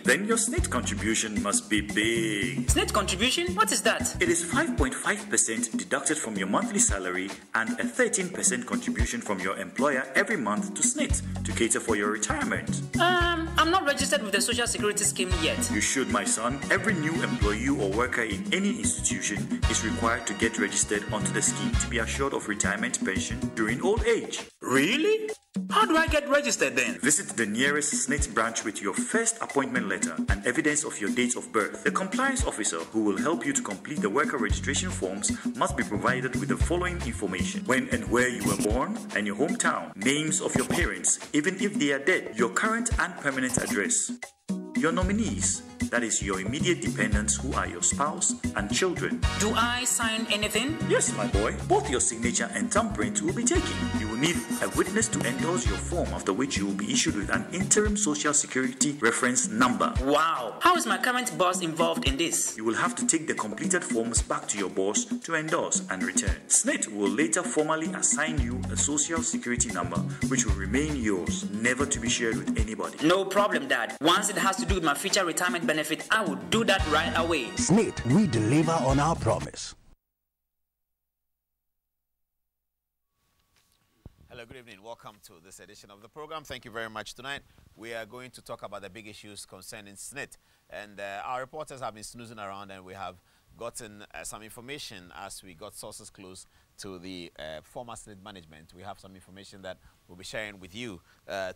then your SSNIT contribution must be big. SSNIT contribution? What is that? It is 5.5% deducted from your monthly salary and a 13% contribution from your employer every month to SSNIT to cater for your retirement. I'm not registered with the Social Security Scheme yet. You should, my son. Every new employee or worker in any institution is required to get registered onto the scheme to be assured of retirement pension during old age. Really? How do I get registered then? Visit the nearest SSNIT branch with your first appointment letter and evidence of your date of birth. The compliance officer who will help you to complete the worker registration forms must be provided with the following information: when and where you were born and your hometown, names of your parents, even if they are dead, your current and permanent address, your nominees, that is your immediate dependents who are your spouse and children. Do I sign anything? Yes, my boy. Both your signature and thumbprint will be taken. You will need a witness to endorse your form, after which you will be issued with an interim Social Security reference number. Wow. How is my current boss involved in this? You will have to take the completed forms back to your boss to endorse and return. SSNIT will later formally assign you a Social Security number, which will remain yours, never to be shared with anybody. No problem, Dad. Once it has to do with my future retirement benefit, I will do that right away. SSNIT, we deliver on our promise. Hello, good evening. Welcome to this edition of the program. Thank you very much. Tonight, we are going to talk about the big issues concerning SSNIT. And our reporters have been snoozing around, and we have gotten some information as we got sources close to the former SSNIT management. We have some information that we'll be sharing with you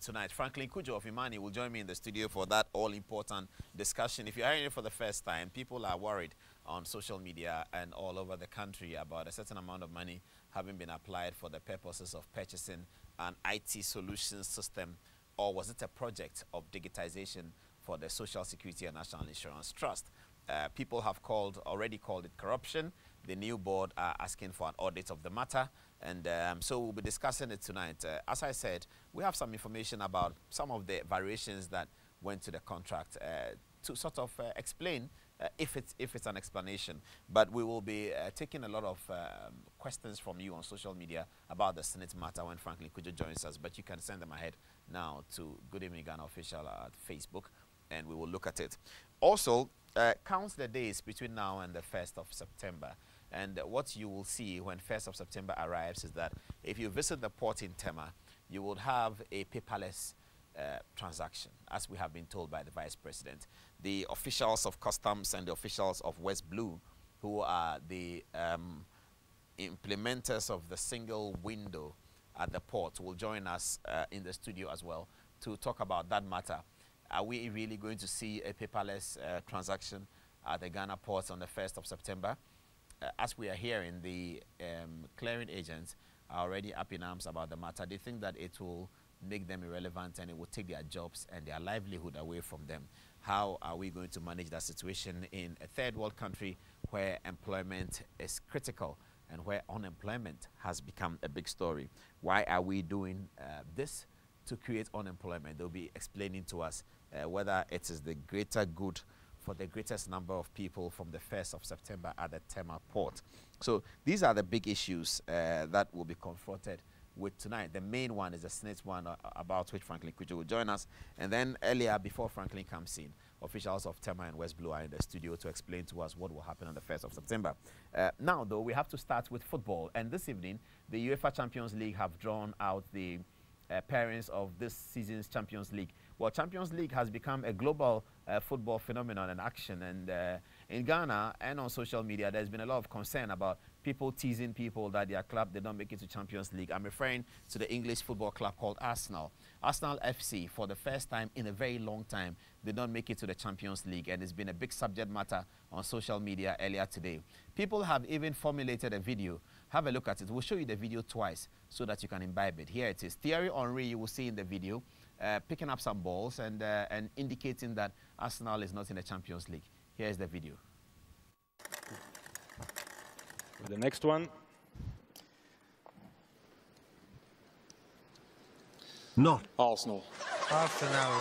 tonight. Franklin Kujo of Imani will join me in the studio for that all-important discussion. If you're hearing it for the first time, people are worried on social media and all over the country about a certain amount of money having been applied for the purposes of purchasing an IT solutions system, or was it a project of digitization for the Social Security and National Insurance Trust? People have already called it corruption. The new board are asking for an audit of the matter, and so we'll be discussing it tonight. As I said, we have some information about some of the variations that went to the contract to sort of explain if it's an explanation. But we will be taking a lot of questions from you on social media about the SSNIT matter when Franklin Kujo joins us. But you can send them ahead now to Good Evening Ghana Official at Facebook, and we will look at it. Also, counts the days between now and the 1st of September. And what you will see when 1st of September arrives is that if you visit the port in Tema, you will have a paperless transaction, as we have been told by the Vice President. The officials of Customs and the officials of West Blue, who are the implementers of the single window at the port, will join us in the studio as well to talk about that matter. Are we really going to see a paperless transaction at the Ghana ports on the 1st of September? As we are hearing, the clearing agents are already up in arms about the matter. They think that it will make them irrelevant and it will take their jobs and their livelihood away from them. How are we going to manage that situation in a third world country where employment is critical and where unemployment has become a big story? Why are we doing this to create unemployment? They'll be explaining to us whether it is the greater good for the greatest number of people from the 1st of September at the Tema port. So these are the big issues that will be confronted with tonight. The main one is the SSNIT one, about which Franklin Kujo will join us. And then earlier, before Franklin comes in, officials of Tema and West Blue are in the studio to explain to us what will happen on the 1st of September. Now, though, we have to start with football. And this evening, the UEFA Champions League have drawn out the parents of this season's Champions League. Well, Champions League has become a global football phenomenon and action. And in Ghana and on social media, there's been a lot of concern about people teasing people that their club did not make it to Champions League. I'm referring to the English football club called Arsenal. Arsenal FC, for the first time in a very long time, did not make it to the Champions League, and it's been a big subject matter on social media earlier today. People have even formulated a video. Have a look at it. We'll show you the video twice so that you can imbibe it. Here it is. Thierry Henry, you will see in the video, picking up some balls and indicating that Arsenal is not in the Champions League. Here's the video. The next one. Not Arsenal. Arsenal.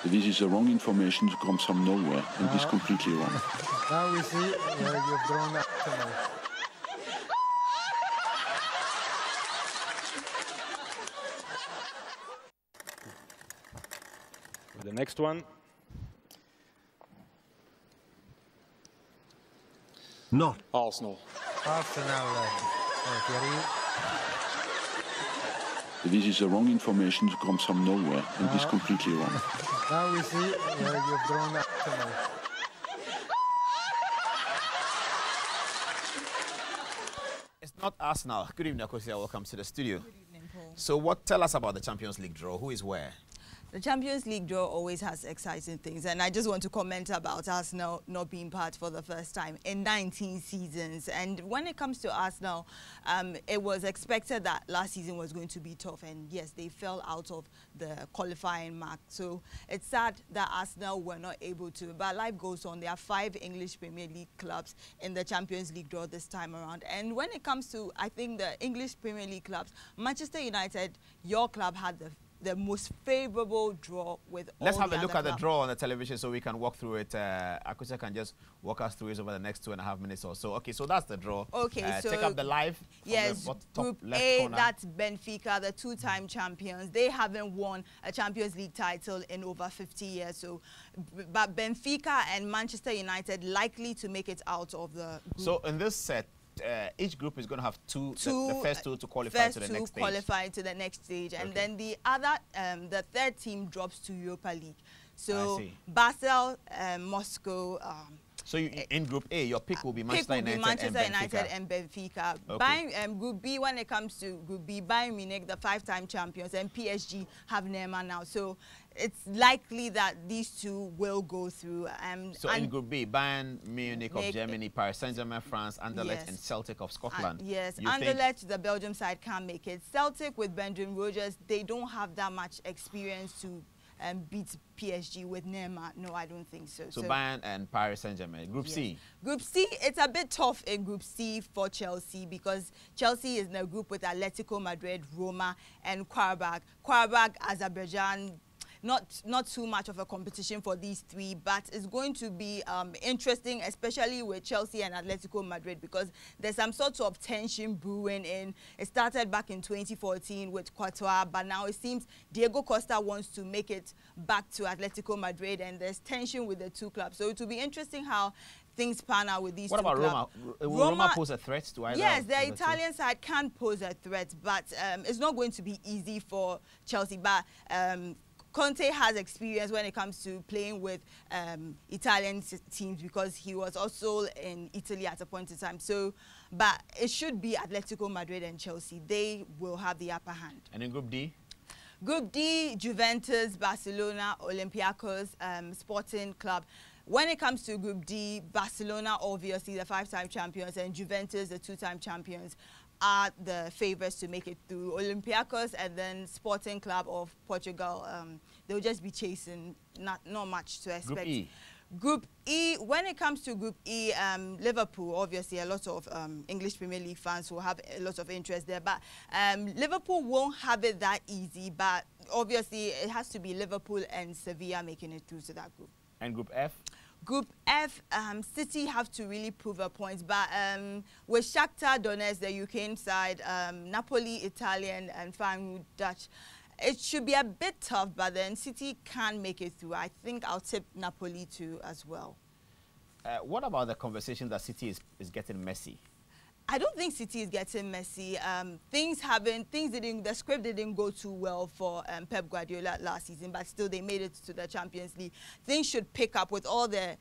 This is a wrong information that comes from nowhere, and it's completely wrong. Now we see you've drawn Arsenal. The next one. Not. Arsenal. Arsenal. Thierry. This is a wrong information, it comes from nowhere, and it is completely wrong. Now we see you've drawn Arsenal. It's not Arsenal. Good evening, Akosia. Welcome to the studio. Good evening, Paul. So tell us about the Champions League draw. Who is where? The Champions League draw always has exciting things, and I just want to comment about Arsenal not being part for the first time in 19 seasons. And when it comes to Arsenal, it was expected that last season was going to be tough, and yes, they fell out of the qualifying mark. So it's sad that Arsenal were not able to, but life goes on. There are 5 English Premier League clubs in the Champions League draw this time around. And when it comes to, I think, the English Premier League clubs, Manchester United, your club had the most favorable draw with Let's all have the a look other at the clubs. draw on the television so we can walk through it. Akusa can just walk us through it over the next 2.5 minutes or so. Okay, so that's the draw. Okay, so take up the live. Yes, the top Group left A, corner. that's Benfica, the 2-time champions. They haven't won a Champions League title in over 50 years. So, but Benfica and Manchester United likely to make it out of the group. So in this set, each group is going to have the first two to qualify to the next stage. Qualify to the next stage, and then the third team drops to Europa League. So Basel, Moscow. So in Group A, your pick will be Manchester United and Benfica. Okay. Group B, when it comes to Group B, Bayern Munich, the 5-time champions, and PSG have Neymar now. So it's likely that these two will go through. So in Group B, Bayern Munich of Germany, Paris Saint-Germain, France, Anderlecht, and Celtic of Scotland. Yes, Anderlecht, the Belgium side, can't make it. Celtic with Brendan Rodgers, they don't have that much experience to beat PSG with Neymar. No, I don't think so. So Bayern and Paris Saint-Germain. Group C. Group C, it's a bit tough in Group C for Chelsea because Chelsea is in a group with Atletico Madrid, Roma, and Qarabag. Qarabag, Azerbaijan. Not too much of a competition for these three, but it's going to be interesting, especially with Chelsea and Atletico Madrid, because there's some sort of tension brewing in. It started back in 2014 with Courtois, but now it seems Diego Costa wants to make it back to Atletico Madrid, and there's tension with the two clubs. So it will be interesting how things pan out with these two clubs. What about Roma? Will Roma pose a threat to either? Yes, the Italian side can pose a threat, but it's not going to be easy for Chelsea. But Conte has experience when it comes to playing with Italian teams because he was also in Italy at a point in time. So, but it should be Atletico Madrid and Chelsea. They will have the upper hand. And in Group D? Group D, Juventus, Barcelona, Olympiacos, Sporting Club. When it comes to Group D, Barcelona, obviously the 5-time champions, and Juventus, the 2-time champions, are the favorites to make it through. Olympiacos and then Sporting Club of Portugal, they'll just be chasing, not much to expect. Group E. Group E, when it comes to Group E, Liverpool, obviously a lot of English Premier League fans will have a lot of interest there, but Liverpool won't have it that easy, but obviously it has to be Liverpool and Sevilla making it through to that group. And Group F? Group F, City have to really prove a point, but with Shakhtar Donetsk, the Ukraine side, Napoli, Italian, and Feyenoord, Dutch, it should be a bit tough, but then City can make it through. I think I'll tip Napoli too as well. What about the conversation that City is getting messy? I don't think City is getting messy. The script didn't go too well for Pep Guardiola last season, but still they made it to the Champions League. Things should pick up with all the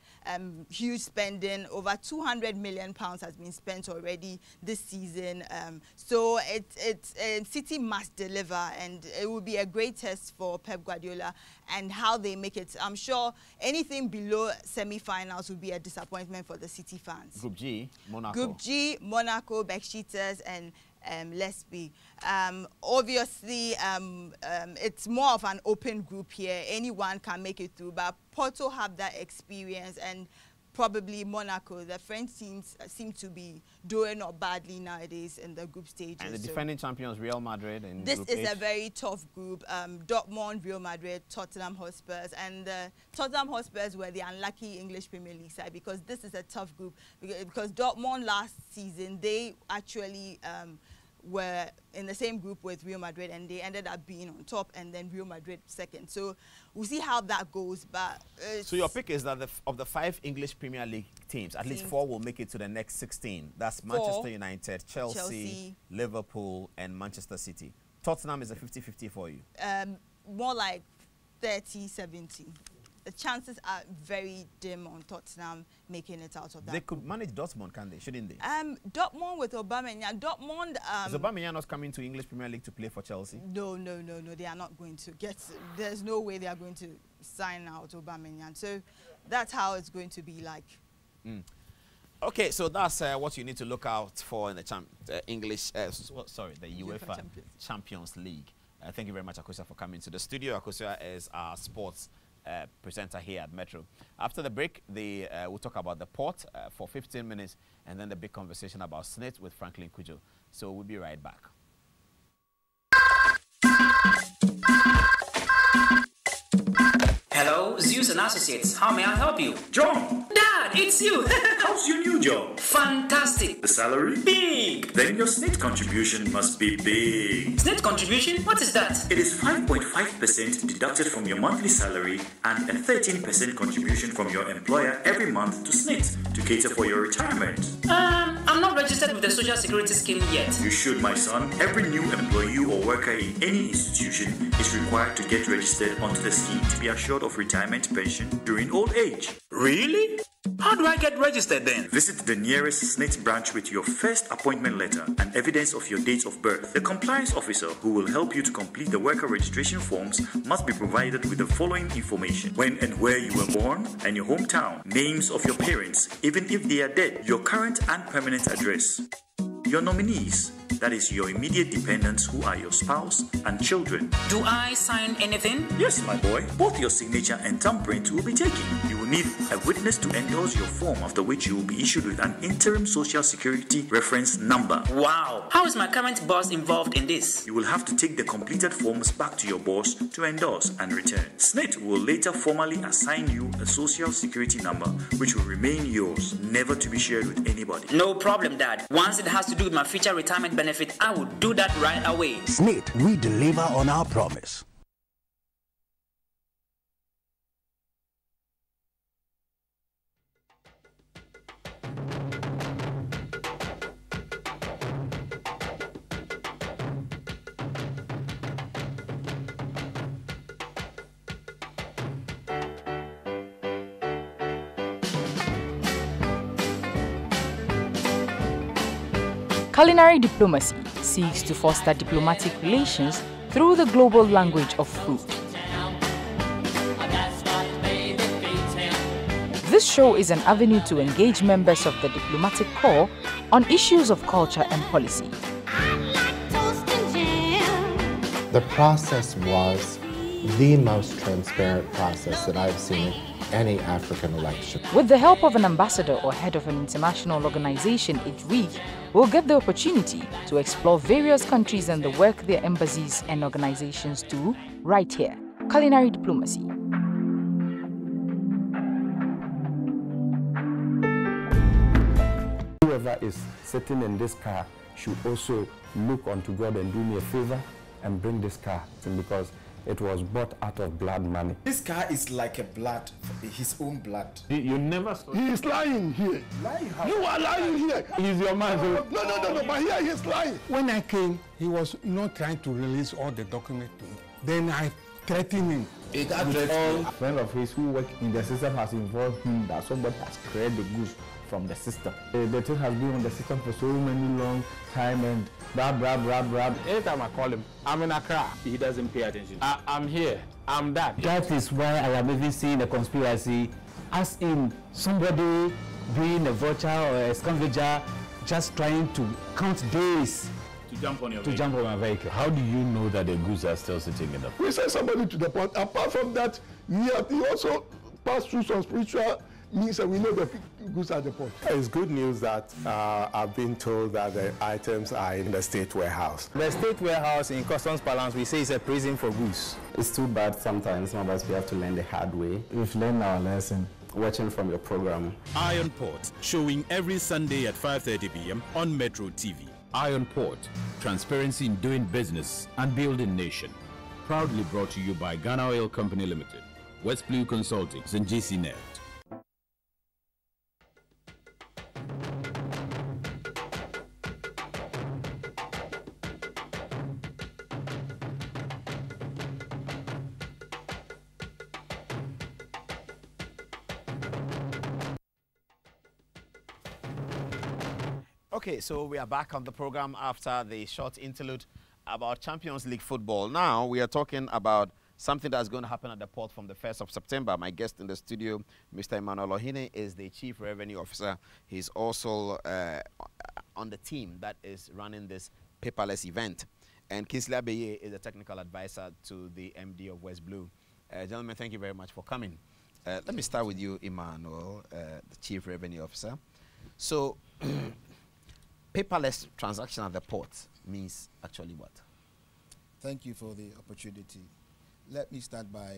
huge spending. Over £200 million has been spent already this season. So City must deliver, and it will be a great test for Pep Guardiola and how they make it. I'm sure anything below semi-finals will be a disappointment for the City fans. Group G, Monaco. Group G, Monaco, Besiktas, and Lesbi. Obviously, it's more of an open group here. Anyone can make it through, but Porto have that experience, and probably Monaco. The French teams seem to be doing not badly nowadays in the group stages. And the defending champions, Real Madrid. In this Group is H. a very tough group. Dortmund, Real Madrid, Tottenham Hotspurs. And Tottenham Hotspurs were the unlucky English Premier League side because this is a tough group. Because Dortmund last season, they actually were in the same group with Real Madrid, and they ended up being on top, and then Real Madrid second. So we'll see how that goes. But so your pick is that of the 5 English Premier League teams, at least 4 will make it to the next 16. That's Manchester United, Chelsea, Liverpool, and Manchester City. Tottenham is a 50-50 for you. More like 30-70. The chances are very dim on Tottenham making it out of that. They could manage Dortmund, can they? Shouldn't they? Dortmund with Aubameyang. Dortmund. Is Aubameyang not coming to English Premier League to play for Chelsea? No. They are not going to get. There's no way they are going to sign out Aubameyang. So that's how it's going to be like. Okay, so that's what you need to look out for in the the UEFA Champions League. Thank you very much, Akosua, for coming to the studio. Akosua is our sports presenter here at Metro. After the break, we'll talk about the port for 15 minutes, and then the big conversation about SSNIT with Franklin Kujo. So we'll be right back. Hello, Zeus and Associates. How may I help you? John! Dad, it's you! How's your new job? Fantastic! The salary? Big! Then your SSNIT contribution must be big. SSNIT contribution? What is that? It is 5.5% deducted from your monthly salary and a 13% contribution from your employer every month to SSNIT to cater for your retirement. I'm not registered with the Social Security Scheme yet. You should, my son. Every new employee or worker in any institution is required to get registered onto the scheme to be assured of retirement pension during old age. Really? How do I get registered then? Visit the nearest SSNIT branch with your first appointment letter and evidence of your date of birth. The compliance officer who will help you to complete the worker registration forms must be provided with the following information: when and where you were born and your hometown, names of your parents, even if they are dead, your current and permanent address, your nominees, that is your immediate dependents who are your spouse and children. Do I sign anything? Yes, my boy. Both your signature and thumbprint will be taken. You will need a witness to endorse your form, after which you will be issued with an interim Social Security reference number. Wow. How is my current boss involved in this? You will have to take the completed forms back to your boss to endorse and return. SSNIT will later formally assign you a Social Security number, which will remain yours, never to be shared with anybody. No problem, Dad. Once it has to do with my future retirement benefit, I will do that right away. SSNIT, we deliver on our promise. Culinary diplomacy seeks to foster diplomatic relations through the global language of food. This show is an avenue to engage members of the diplomatic corps on issues of culture and policy. The process was the most transparent process that I've seen in any African election. With the help of an ambassador or head of an international organization each week, we'll get the opportunity to explore various countries and the work their embassies and organizations do right here. Culinary diplomacy. Whoever is sitting in this car should also look unto God and do me a favor and bring this car to me, because it was bought out of blood money. This car is like a blood, his own blood. You never saw. He is lying here. Lying how? You are lying here. He's your man. No, but here he is lying. When I came, he was not trying to release all the documents to me. Then I threatened him. A friend of his who works in the system has involved him that somebody has created the goods from the system. The thing has been on the system for so many long time, and blah. Anytime I call him, I'm in Accra, he doesn't pay attention. I'm here, I'm that. That is why I am even seeing a conspiracy, as in somebody being a vulture or a scavenger, just trying to count days to jump on my vehicle. How do you know that the goods are still sitting in the We sent somebody to the port. Apart from that, he also passed through some spiritual means, and we know the goods at the port. It's good news that I've been told that the items are in the state warehouse. The state warehouse in customs parlance, we say it's a prison for goods. It's too bad sometimes, some of us we have to learn the hard way. We've learned our lesson. Watching from your program. Iron Port, showing every Sunday at 5:30 p.m. on Metro TV. Iron Port, transparency in doing business and building nation. Proudly brought to you by Ghana Oil Company Limited, West Blue Consulting, and GCNet. Okay, so we are back on the program after the short interlude about Champions League football. Now we are talking about something that's going to happen at the port from the 1st of September. My guest in the studio, Mr. Emmanuel Ohine, is the Chief Revenue Officer. He's also on the team that is running this paperless event. And Kingsley Abeye is a technical advisor to the MD of West Blue. Gentlemen, thank you very much for coming. Let me start with you, Emmanuel, the Chief Revenue Officer. So, paperless transaction at the port means actually what? Thank you for the opportunity. Let me start by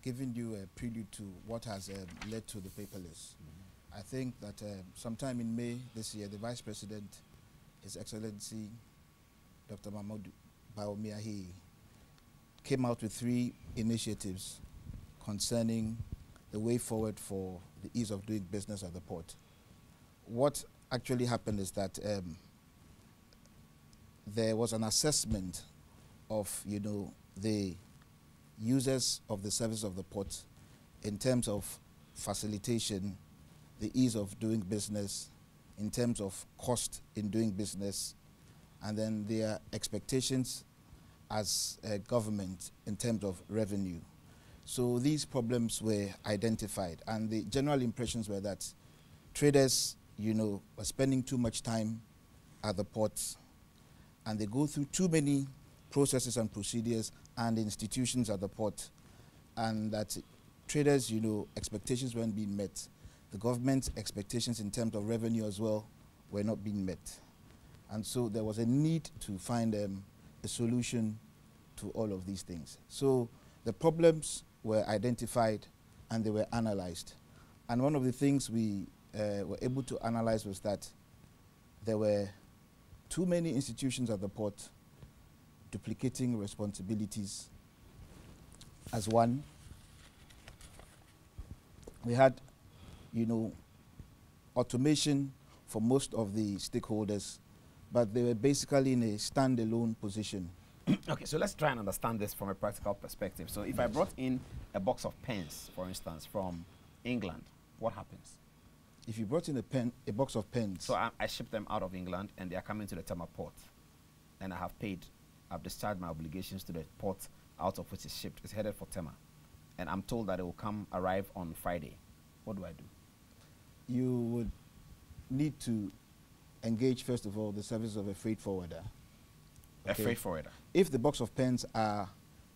giving you a prelude to what has led to the paperless. I think that sometime in May this year, the Vice President, His Excellency Dr. Mahmoud Bawumia, came out with 3 initiatives concerning the way forward for the ease of doing business at the port. What actually happened is that there was an assessment of, the users of the service of the port in terms of facilitation, the ease of doing business, in terms of cost in doing business, and then their expectations as a government in terms of revenue. So these problems were identified, and the general impressions were that traders are spending too much time at the ports, and they go through too many processes and procedures and institutions at the port, and that traders, expectations weren't being met. The government's expectations in terms of revenue as well were not being met. And so there was a need to find a solution to all of these things. So the problems were identified and they were analyzed. And one of the things we were able to analyze was that there were too many institutions at the port duplicating responsibilities as one. We had, automation for most of the stakeholders, but they were basically in a standalone position. Okay, so let's try and understand this from a practical perspective. So if I brought in a box of pens, for instance, from England, what happens? If you brought in a box of pens. So I ship them out of England and they are coming to the Tema port. And I have paid, I've discharged my obligations to the port out of which it's shipped. It's headed for Tema. And I'm told that it will arrive on Friday. What do I do? You would need to engage, first of all, the service of a freight forwarder. Okay. A freight forwarder? If the box of pens are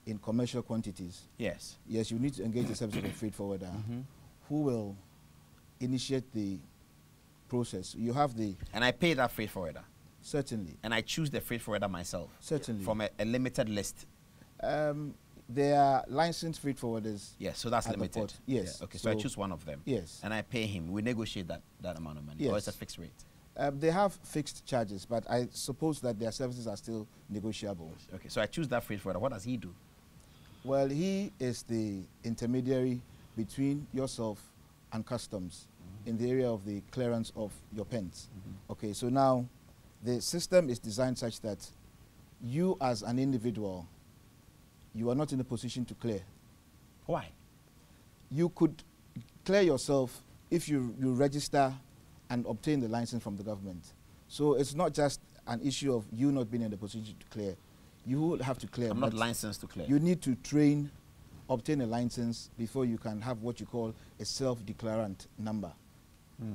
in commercial quantities. Yes. Yes, you need to engage the service of a freight forwarder who will initiate the process. You have the... And I pay that freight forwarder? Certainly. And I choose the freight forwarder myself? Certainly. From a limited list? There are licensed freight forwarders. Yes, so that's limited? Yes. Yeah. Okay, so I choose one of them? Yes. And I pay him. We negotiate that amount of money? Yes. Or it's a fixed rate? They have fixed charges, but I suppose that their services are still negotiable. Okay, so I choose that freight forwarder. What does he do? Well, he is the intermediary between yourself and customs in the area of the clearance of your pens. Okay, so now the system is designed such that you as an individual, you are not in a position to clear. Why? You could clear yourself if you register and obtain the license from the government. So it's not just an issue of you not being in a position to clear. You will have to clear. I'm not licensed to clear. You need to train, obtain a license before you can have what you call a self-declarant number.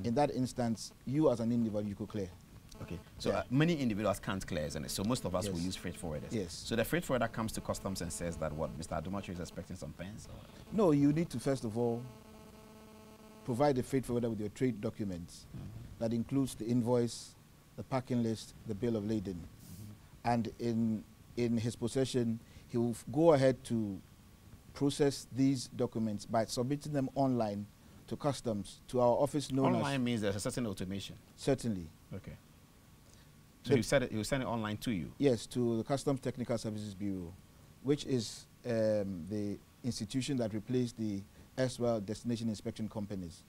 In that instance, you as an individual, you could clear. Okay, so many individuals can't clear, isn't it? So most of us will use freight forwarders. Yes. So the freight forwarder comes to customs and says that what, Mr. Adom-Otchere is expecting some pens? Or? No, you need to first of all provide the freight forwarder with your trade documents. That includes the invoice, the packing list, the bill of lading. And in his possession, he will go ahead to process these documents by submitting them online to customs, to our office known as... Online means there's a certain automation? Certainly. Okay. So you send it online to you? Yes, to the Customs Technical Services Bureau, which is the institution that replaced the erstwhile destination inspection companies.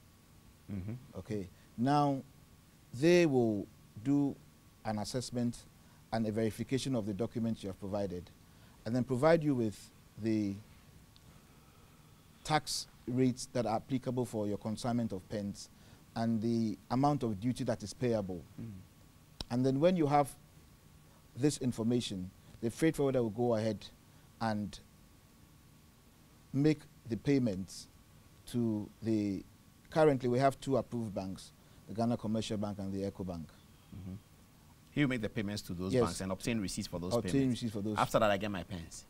Okay. Now, they will do an assessment and a verification of the documents you have provided, and then provide you with the tax rates that are applicable for your consignment of pens and the amount of duty that is payable. And then when you have this information, the freight forwarder will go ahead and make the payments to the, currently we have 2 approved banks, the Ghana Commercial Bank and the Eco Bank. You make the payments to those banks and obtain receipts for those payments? Obtain receipts for those. After that, I get my pens?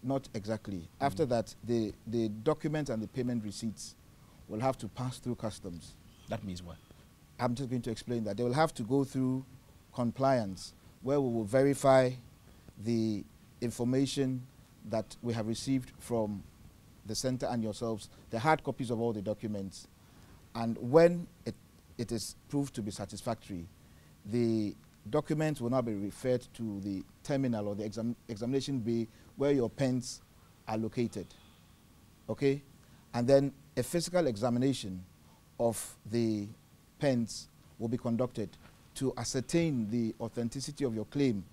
Not exactly. After that, the documents and the payment receipts will have to pass through customs. That means what? I'm just going to explain that. They will have to go through compliance, where we will verify the information that we have received from the center and yourselves, the hard copies of all the documents. And when it is proved to be satisfactory, the documents will now be referred to the terminal or the examination bay where your pens are located. Okay? And then a physical examination of the pens will be conducted to ascertain the authenticity of your claim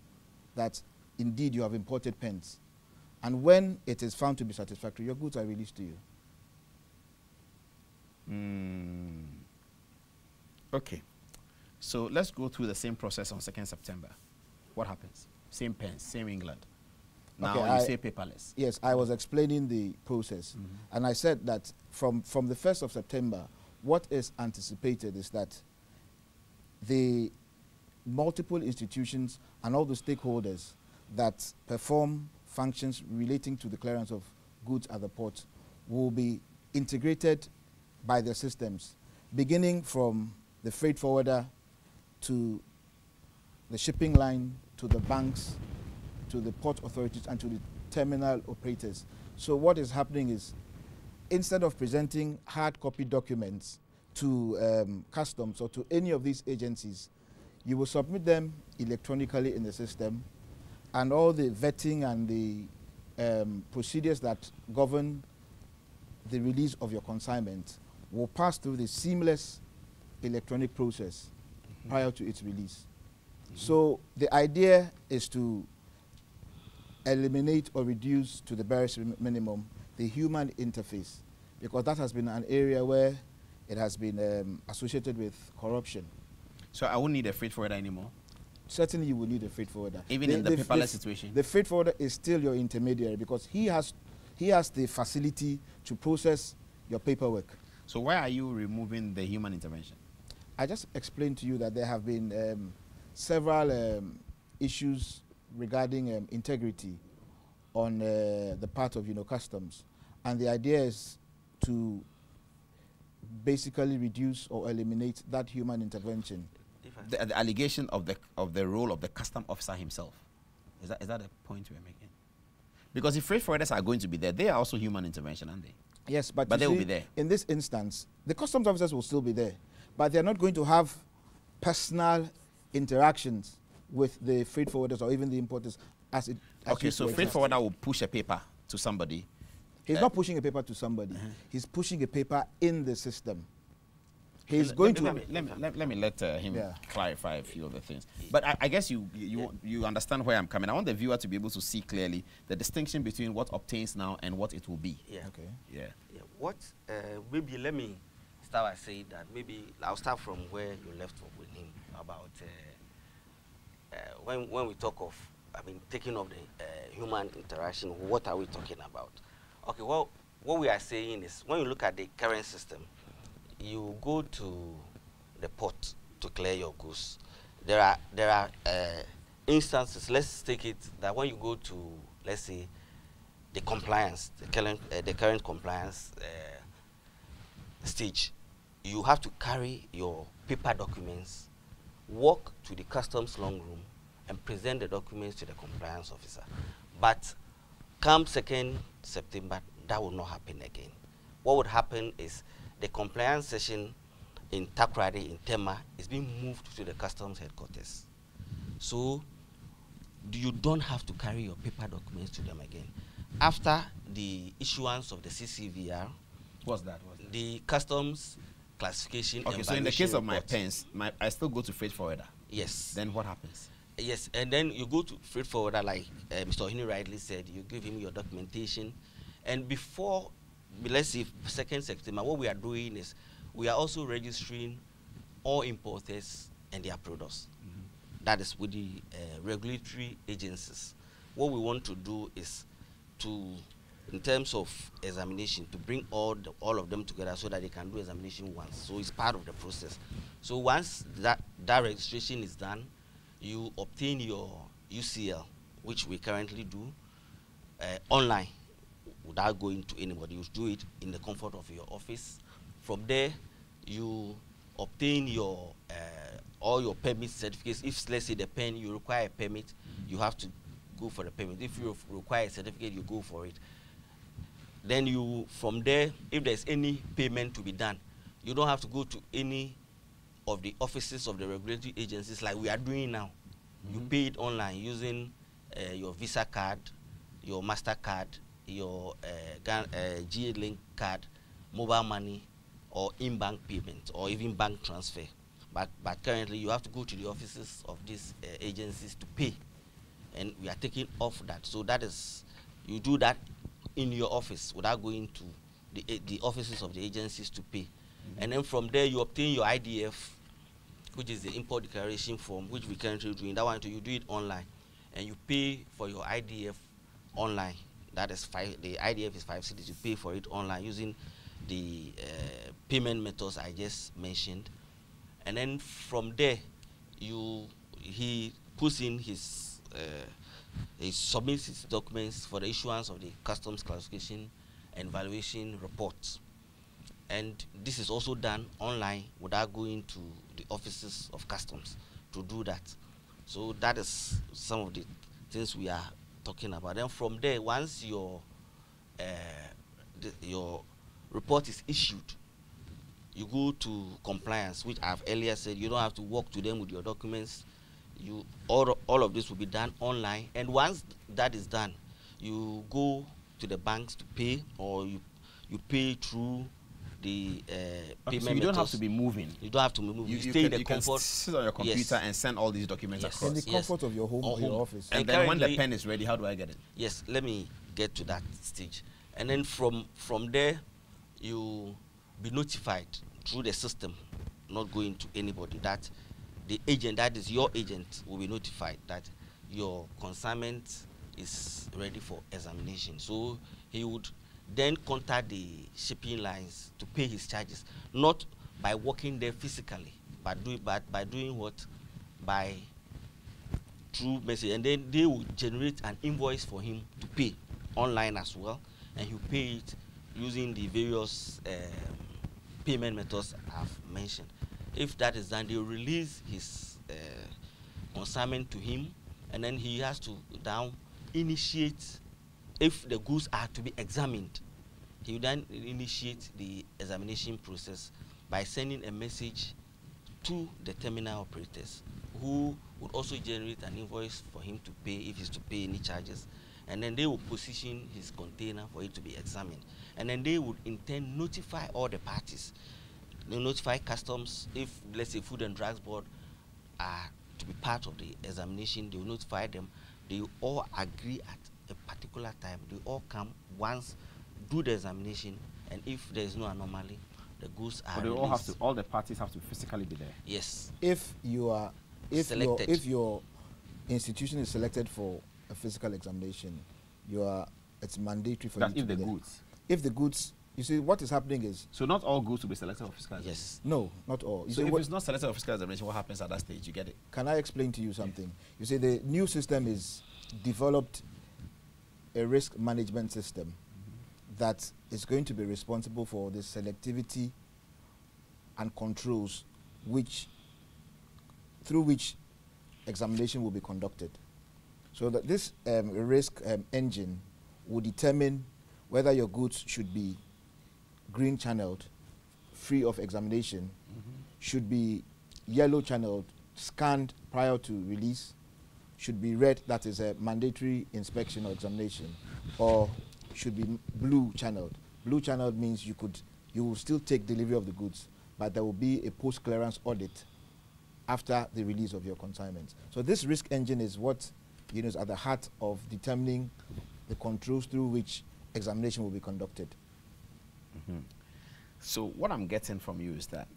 that indeed you have imported pens. And when it is found to be satisfactory, your goods are released to you. Okay. So let's go through the same process on 2nd September. What happens? Same pens, same England. Now okay, you say paperless. Yes, I was explaining the process. And I said that from the 1st of September, what is anticipated is that the multiple institutions and all the stakeholders that perform functions relating to the clearance of goods at the port will be integrated by their systems, beginning from the freight forwarder to the shipping line, to the banks, to the port authorities, and to the terminal operators. So what is happening is, instead of presenting hard copy documents to customs or to any of these agencies, you will submit them electronically in the system, and all the vetting and the procedures that govern the release of your consignment will pass through the seamless electronic process prior to its release. So the idea is to eliminate or reduce to the barest minimum the human interface, because that has been an area where it has been associated with corruption. So I won't need a freight forwarder anymore? Certainly you will need a freight forwarder. Even in the paperless situation? The freight forwarder is still your intermediary, because he has the facility to process your paperwork. So why are you removing the human intervention? I just explained to you that there have been several issues regarding integrity on the part of customs, and the idea is to basically reduce or eliminate that human intervention. The allegation of the role of the custom officer himself, is that the point we're making? Because if freight forwarders are going to be there, they are also human intervention, aren't they? Yes, but they will be there. In this instance, the customs officers will still be there, but they're not going to have personal interactions with the freight forwarders or even the importers. Okay, so freight forwarder will push a paper to somebody. He's not pushing a paper to somebody. He's pushing a paper in the system. He's going to... Let me let him clarify a few of the things. But I guess you understand where I'm coming. I want the viewer to be able to see clearly the distinction between what obtains now and what it will be. Yeah. Okay. Yeah. What, maybe let me start by saying that maybe I'll start from where you left off with him about when we talk of, taking of the human interaction, what are we talking about? Okay, well, what we are saying is, when you look at the current system, you go to the port to clear your goods. There are instances. Let's take it that when you go to, let's say, the compliance, the current compliance stage, you have to carry your paper documents, walk to the customs long room, and present the documents to the compliance officer. But come 2nd September, that will not happen again. What would happen is the compliance session in Takoradi, in Tema, is being moved to the customs headquarters. So you don't have to carry your paper documents to them again. After the issuance of the CCVR, what's that? The customs classification. Okay, so in the case of my pens, I still go to freight forwarder. Yes. Then what happens? Yes, and then you go to freight forwarder, like Mr. Ohini rightly said. You give him your documentation, and before, let's say 2nd September, what we are doing is we are also registering all importers and their products. That is with the regulatory agencies. What we want to do is to, in terms of examination, to bring all of them together so that they can do examination once. So it's part of the process. So once that registration is done, you obtain your UCL, which we currently do online without going to anybody. You do it in the comfort of your office. From there, you obtain your all your permit certificates. If, let's say, the pen, you require a permit, you have to go for the permit. If you require a certificate, you go for it. Then you, from there, if there's any payment to be done, you don't have to go to any of the offices of the regulatory agencies like we are doing now. You pay it online using your Visa card, your MasterCard, your GA-Link card, mobile money, or in-bank payment, or even bank transfer. But currently, you have to go to the offices of these agencies to pay, and we are taking off that. So that is, you do that in your office without going to the offices of the agencies to pay. And then from there, you obtain your IDF, which is the import declaration form, which we currently do. In that one, you do it online, and you pay for your IDF online. That is the IDF is 5 cedis. You pay for it online using the payment methods I just mentioned. And then from there, he puts in his, he submits his documents for the issuance of the customs classification and valuation reports. And this is also done online without going to the offices of customs to do that. So that is some of the things we are talking about. Then from there, once your report is issued, you go to compliance, which I've earlier said. You don't have to walk to them with your documents. All of this will be done online. And once that is done, you go to the banks to pay, or you pay through the payment so you don't have to be moving. You don't have to move. You stay in the comfort. Can sit on your computer and send all these documents across. In the comfort of your home or your office. And then when the pen is ready, how do I get it? Yes, let me get to that stage. And then from there, you be notified through the system, not going to anybody, that the agent, that is your agent, will be notified that your consignment is ready for examination. So he would then contact the shipping lines to pay his charges, not by walking there physically, but by doing what? By through message. And then they will generate an invoice for him to pay online as well, and he'll pay it using the various payment methods I've mentioned. If that is done, they will release his consignment to him, and then he has to now initiate. If the goods are to be examined, he will then initiate the examination process by sending a message to the terminal operators, who would also generate an invoice for him to pay if he's to pay any charges. And then they will position his container for it to be examined. And then they would in turn notify all the parties. They notify customs. If, let's say, Food and Drugs Board are to be part of the examination, they will notify them. They will all agree at a particular time. They all come once, do the examination, and if there is no anomaly, the goods are they released. all the parties have to physically be there. Yes. If your institution is selected for a physical examination, it's mandatory for you to be there. If the goods, you see, what is happening is... So not all goods will be selected for physical examination? Yes. No, not all. So if it's not selected for physical examination, what happens at that stage? You get it? Can I explain to you something? You see, the new system is developed a risk management system that is going to be responsible for the selectivity and controls through which examination will be conducted. So that this risk engine will determine whether your goods should be green channeled, free of examination, should be yellow channeled, scanned prior to release, should be red, that is a mandatory inspection or examination, or should be blue channeled. Blue channeled means you will still take delivery of the goods, but there will be a post-clearance audit after the release of your consignments. So this risk engine is what is at the heart of determining the controls through which examination will be conducted. So what I'm getting from you is that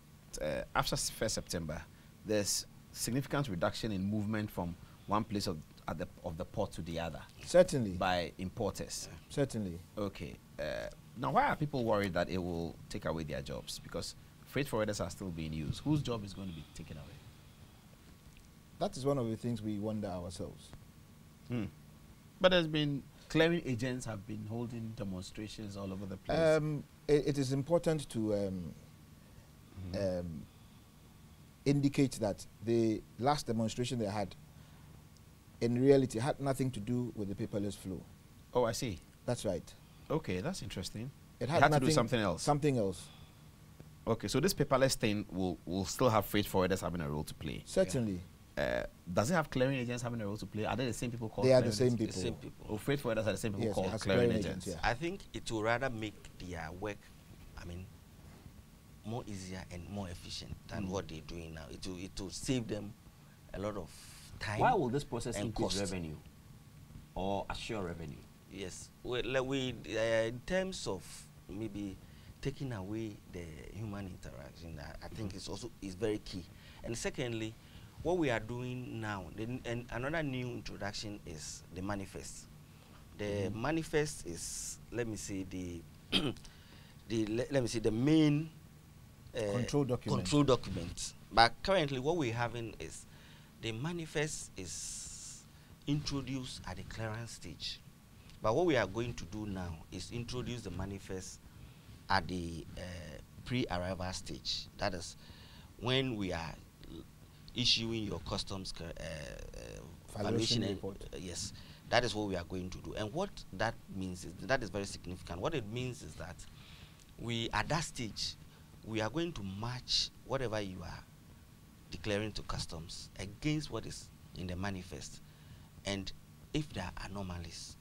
after 1st September, there's significant reduction in movement from one place of the port to the other. Certainly. By importers. Certainly. Okay. Now, why are people worried that it will take away their jobs? Because freight forwarders are still being used. Whose job is going to be taken away? That is one of the things we wonder ourselves. But there's been clearing agents have been holding demonstrations all over the place. It is important to indicate that the last demonstration they had, in reality, had nothing to do with the paperless flow. Oh, I see. That's right. Okay, that's interesting. It had to do something else. Something else. Okay, so this paperless thing will still have freight forwarders having a role to play. Certainly. Does it have clearing agents having a role to play? Are they the same people called? They are the same people. The same people. Oh, freight forwarders are the same people Yes, called clearing agents. Yeah. I think it will rather make their work, more easier and more efficient than what they're doing now. It will save them a lot of time. Why will this process and increase cost. revenue or assure revenue? Yes. Well, in terms of maybe taking away the human interaction, I think is very key. And secondly, what we are doing now, and another new introduction is the manifest. The manifest is, let me say, the main control document. But currently, what we're having is the manifest is introduced at the clearance stage. But what we are going to do now is introduce the manifest at the pre-arrival stage. That is when we are issuing your customs valuation report. Yes, that is what we are going to do. And what that means is that is very significant. What it means is that at that stage, we are going to match whatever you are declaring to customs against what is in the manifest. And if there are anomalies,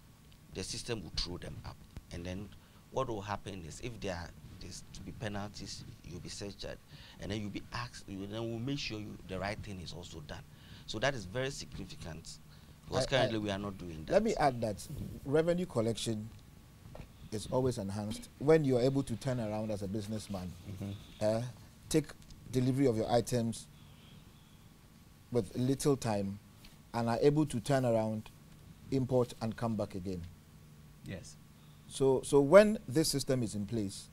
the system will throw them up. And then what will happen is if there's to be penalties, you'll be searched, and then you'll be asked, then we'll make sure the right thing is also done. So that is very significant, because currently we are not doing that. Let me add that revenue collection is always enhanced when you are able to turn around as a businessman, take delivery of your items with little time, and are able to turn around, import, and come back again. Yes. So when this system is in place,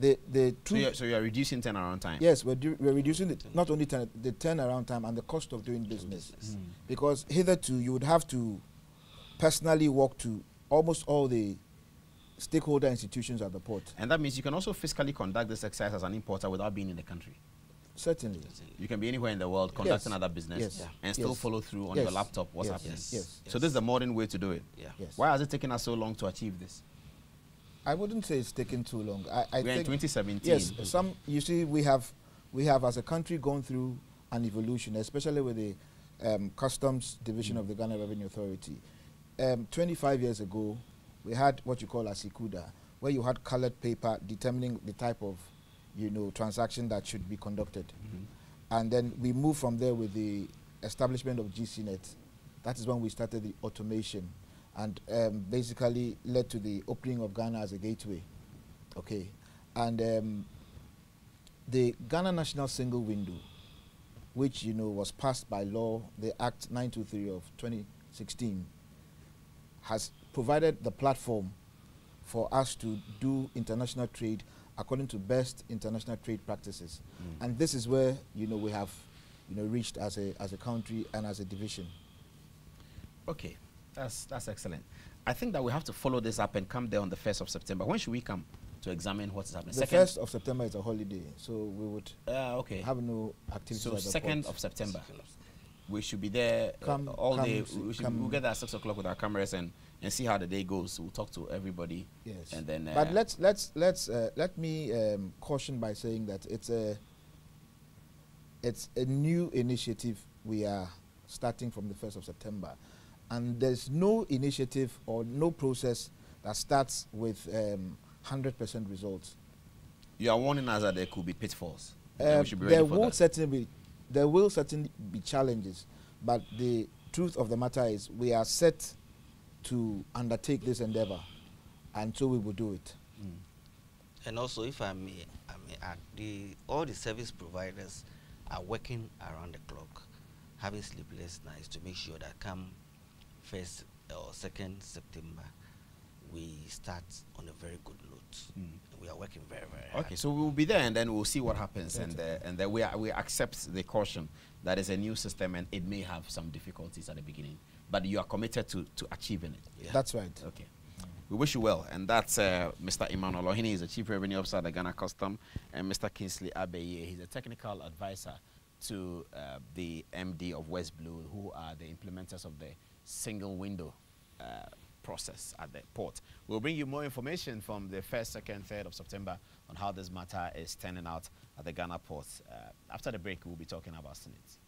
so you are reducing turnaround time. Yes, we're reducing not only the turnaround time and the cost of doing business, because hitherto you would have to personally walk to almost all the stakeholder institutions at the port. And that means you can also fiscally conduct this exercise as an importer without being in the country. Certainly. You can be anywhere in the world conducting other business and still follow through on your laptop what's happening. So this is the modern way to do it. Why has it taken us so long to achieve this? I wouldn't say it's taken too long. I We're think in 2017. Yes, you see, we have as a country gone through an evolution, especially with the customs division of the Ghana Revenue Authority. 25 years ago, we had what you call a Sikuda, where you had colored paper determining the type of transaction that should be conducted. And then we moved from there with the establishment of SSNIT. That is when we started the automation, and basically led to the opening of Ghana as a gateway. Okay, and the Ghana National Single Window, which was passed by law, the Act 923 of 2016, has provided the platform for us to do international trade according to best international trade practices. And this is where we have reached as a country and as a division. Okay. That's excellent. I think that we have to follow this up and come there on the 1st of September. When should we come to examine what is happening? The 1st of September is a holiday, so we would have no activities. So 2nd of September, we should be there all day. We'll get there at 6 o'clock with our cameras and see how the day goes. We'll talk to everybody. Yes. And then. But let me caution by saying that it's a new initiative we are starting from the 1st of September. And there's no initiative or no process that starts with 100% results. You are warning us that there could be pitfalls. There will certainly be challenges, but the truth of the matter is we are set to undertake this endeavor, and so we will do it. And also, if I may add, all the service providers are working around the clock, having sleepless nights to make sure that come 1st or 2nd September, we start on a very good note. We are working very, very hard. Okay, so we will be there, and then we'll see what happens, and then we accept the caution that is a new system, and it may have some difficulties at the beginning, but you are committed to achieving it. Yeah. That's right. Okay. We wish you well, and that's Mr. Emmanuel Ohini. He's the Chief Revenue Officer at the Ghana Custom, and Mr. Kingsley Abeye. He's a technical advisor to the MD of West Blue, who are the implementers of the single window process at the port. We'll bring you more information from the 1st, 2nd, 3rd of September on how this matter is turning out at the Ghana port. After the break, we'll be talking about SSNIT.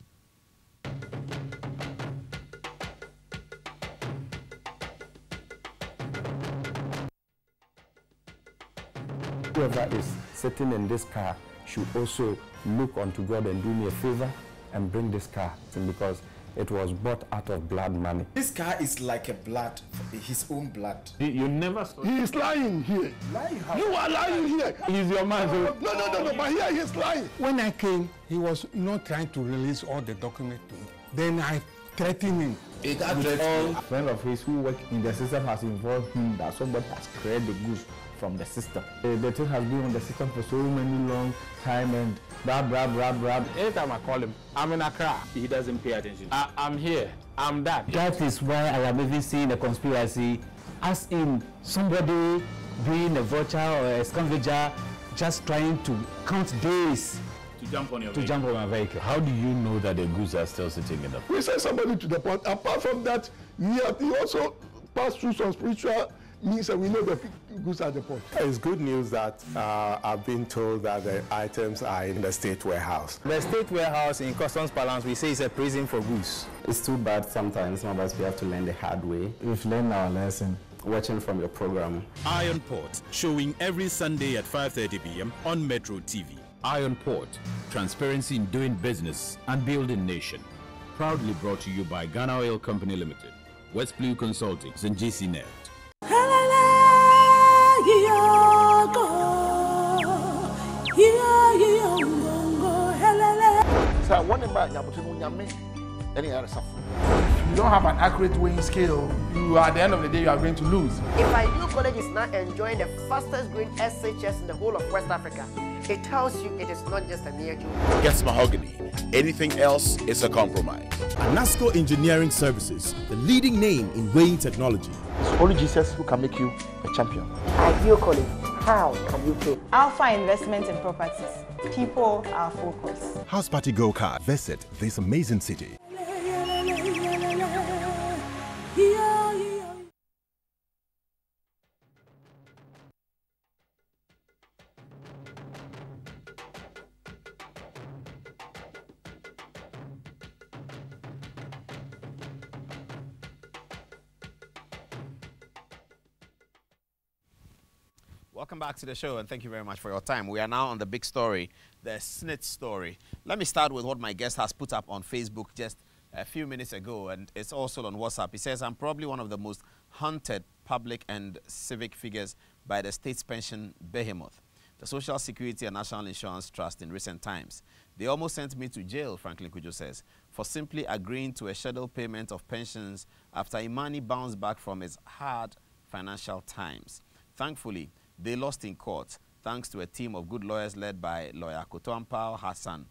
Whoever is sitting in this car should also look unto God and do me a favor and bring this car to me, because it was bought out of blood money. This car is like a blood, his own blood. You never saw. He is lying here. Lying how? You are lying here. He's your man. No, but here he is lying. When I came, he was not trying to release all the documents to me. Then I threatened him. A friend of his who worked in the system has informed him that somebody has created the goods from the system. The thing has been on the system for so many long time, and blah. Every time I call him, I'm in Accra. He doesn't pay attention. I'm here. I'm that. That is why I am even seeing a conspiracy, as in somebody being a vulture or a scavenger, just trying to count days to jump on my vehicle. How do you know that the goods are still sitting in the port? We sent somebody to the port. Apart from that, he also passed through some spiritual means that we know the goods at the port. It's good news that I've been told that the items are in the state warehouse. The state warehouse in customs parlance, we say it's a prison for goods. It's too bad sometimes, some of us we have to learn the hard way. We've learned our lesson. Watching from your program. Iron Port, showing every Sunday at 5:30 p.m. on Metro TV. Iron Port, transparency in doing business and building nation. Proudly brought to you by Ghana Oil Company Limited, West Blue Consulting, and SSNIT IT. So one about if you don't have an accurate weighing scale, at the end of the day, you are going to lose. If I New College is now enjoying the fastest growing SHS in the whole of West Africa, it tells you it is not just a mere joke. Gets mahogany. Anything else is a compromise. Anasco Engineering Services, the leading name in weighing technology. It's only Jesus who can make you a champion. Ideal College, how can you pay? Alpha Investment in Properties. People are focused. House Party Go Card. Visit this amazing city. Welcome back to the show, and thank you very much for your time. We are now on the big story, the SSNIT story. Let me start with what my guest has put up on Facebook just a few minutes ago, and it's also on WhatsApp. He says, I'm probably one of the most hunted public and civic figures by the state's pension behemoth, the Social Security and National Insurance Trust in recent times. They almost sent me to jail, Franklin Kujo says, for simply agreeing to a scheduled payment of pensions after Imani bounced back from its hard financial times. Thankfully, they lost in court, thanks to a team of good lawyers led by lawyer Kotoampao Hassan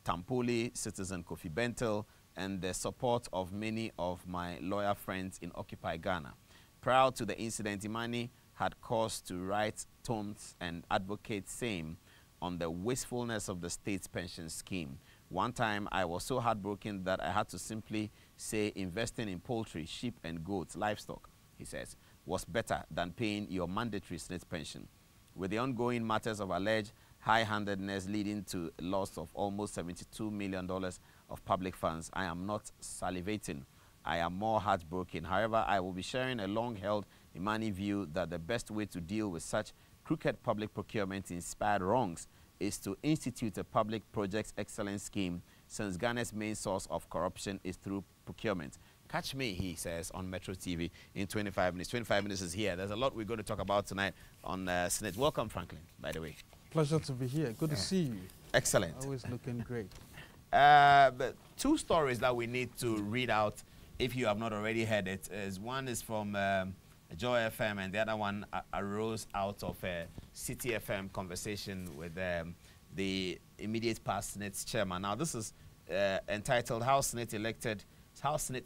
Tampoli, citizen Kofi Bentel, and the support of many of my lawyer friends in Occupy Ghana. Prior to the incident, Imani had cause to write tomes and advocate same on the wastefulness of the state's pension scheme. One time, I was so heartbroken that I had to simply say investing in poultry, sheep and goats, livestock, he says, was better than paying your mandatory SSNIT pension. With the ongoing matters of alleged high-handedness leading to loss of almost $72 million of public funds, I am not salivating I am more heartbroken. However, I will be sharing a long-held Imani view that the best way to deal with such crooked public procurement-inspired wrongs is to institute a public projects excellence scheme, since Ghana's main source of corruption is through procurement. Catch me, he says, on Metro TV in 25 minutes. 25 minutes is here. There's a lot we're going to talk about tonight on SSNIT. Welcome, Franklin, by the way. Pleasure to be here. Good to see you. Excellent. Always looking great. But two stories that we need to read out, if you have not already heard it, is one is from Joy FM, and the other one arose out of a City FM conversation with the immediate past SSNIT chairman. Now, this is entitled How SSNIT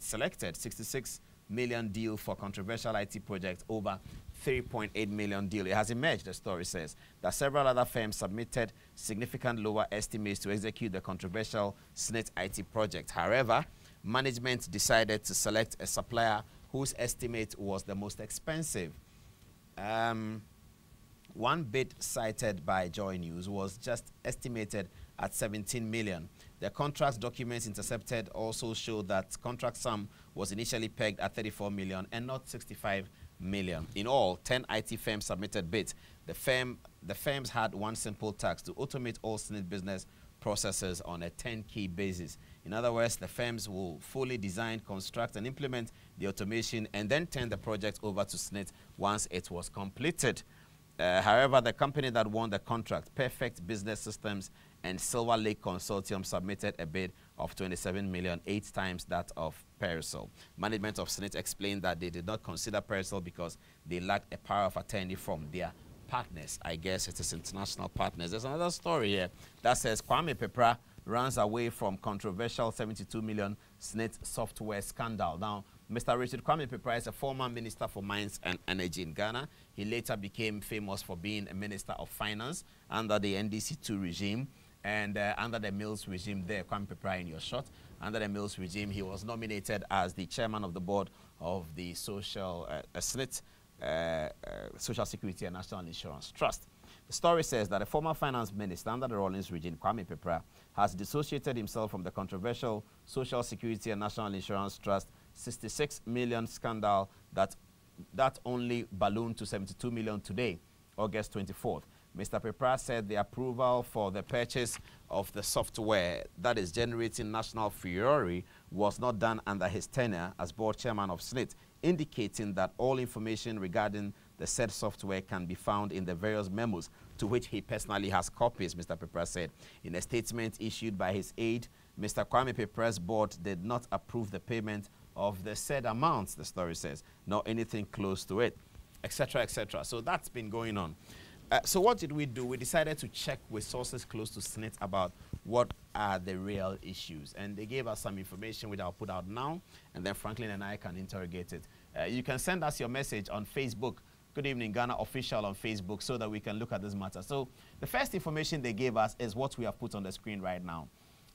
selected 66 million deal for controversial IT project over 3.8 million deal. It has emerged, the story says, that several other firms submitted significant lower estimates to execute the controversial SSNIT IT project. However, management decided to select a supplier whose estimate was the most expensive. One bid cited by Joy News was just estimated at 17 million. The contract documents intercepted also showed that contract sum was initially pegged at 34 million and not 65 million. In all, 10 IT firms submitted bids. The firms had one simple task: to automate all SSNIT business processes on a turnkey basis. In other words, the firms will fully design, construct, and implement the automation and then turn the project over to SSNIT once it was completed. However, the company that won the contract, Perfect Business Systems and Silver Lake Consortium, submitted a bid of 27 million, 8 times that of Perisol. Management of SSNIT explained that they did not consider Perisol because they lacked a power of attorney from their partners. I guess it is international partners. There's another story here that says Kwame Pepra runs away from controversial 72 million SSNIT software scandal. Now, Mr. Richard Kwame Pepra is a former Minister for Mines and Energy in Ghana. He later became famous for being a Minister of Finance under the NDC2 regime and under the Mills regime there. Kwame Pepra in your shot. Under the Mills regime, he was nominated as the chairman of the board of the SSNIT, Social Security and National Insurance Trust. The story says that a former finance minister under the Rawlings regime, Kwame Pepra, has dissociated himself from the controversial Social Security and National Insurance Trust 66 million scandal that only ballooned to 72 million today, August 24th. Mr. Pepra said the approval for the purchase of the software that is generating national furore was not done under his tenure as board chairman of SSNIT, indicating that all information regarding the said software can be found in the various memos to which he personally has copies, Mr. Pepra said. In a statement issued by his aide, Mr. Kwame Pepra's board did not approve the payment of the said amounts, the story says, nor anything close to it, etc., etc. So that's been going on. So what did we do? We decided to check with sources close to SSNIT about what are the real issues. And they gave us some information which I'll put out now, and then Franklin and I can interrogate it. You can send us your message on Facebook, Good Evening Ghana Official on Facebook, so that we can look at this matter. So the first information they gave us is what we have put on the screen right now.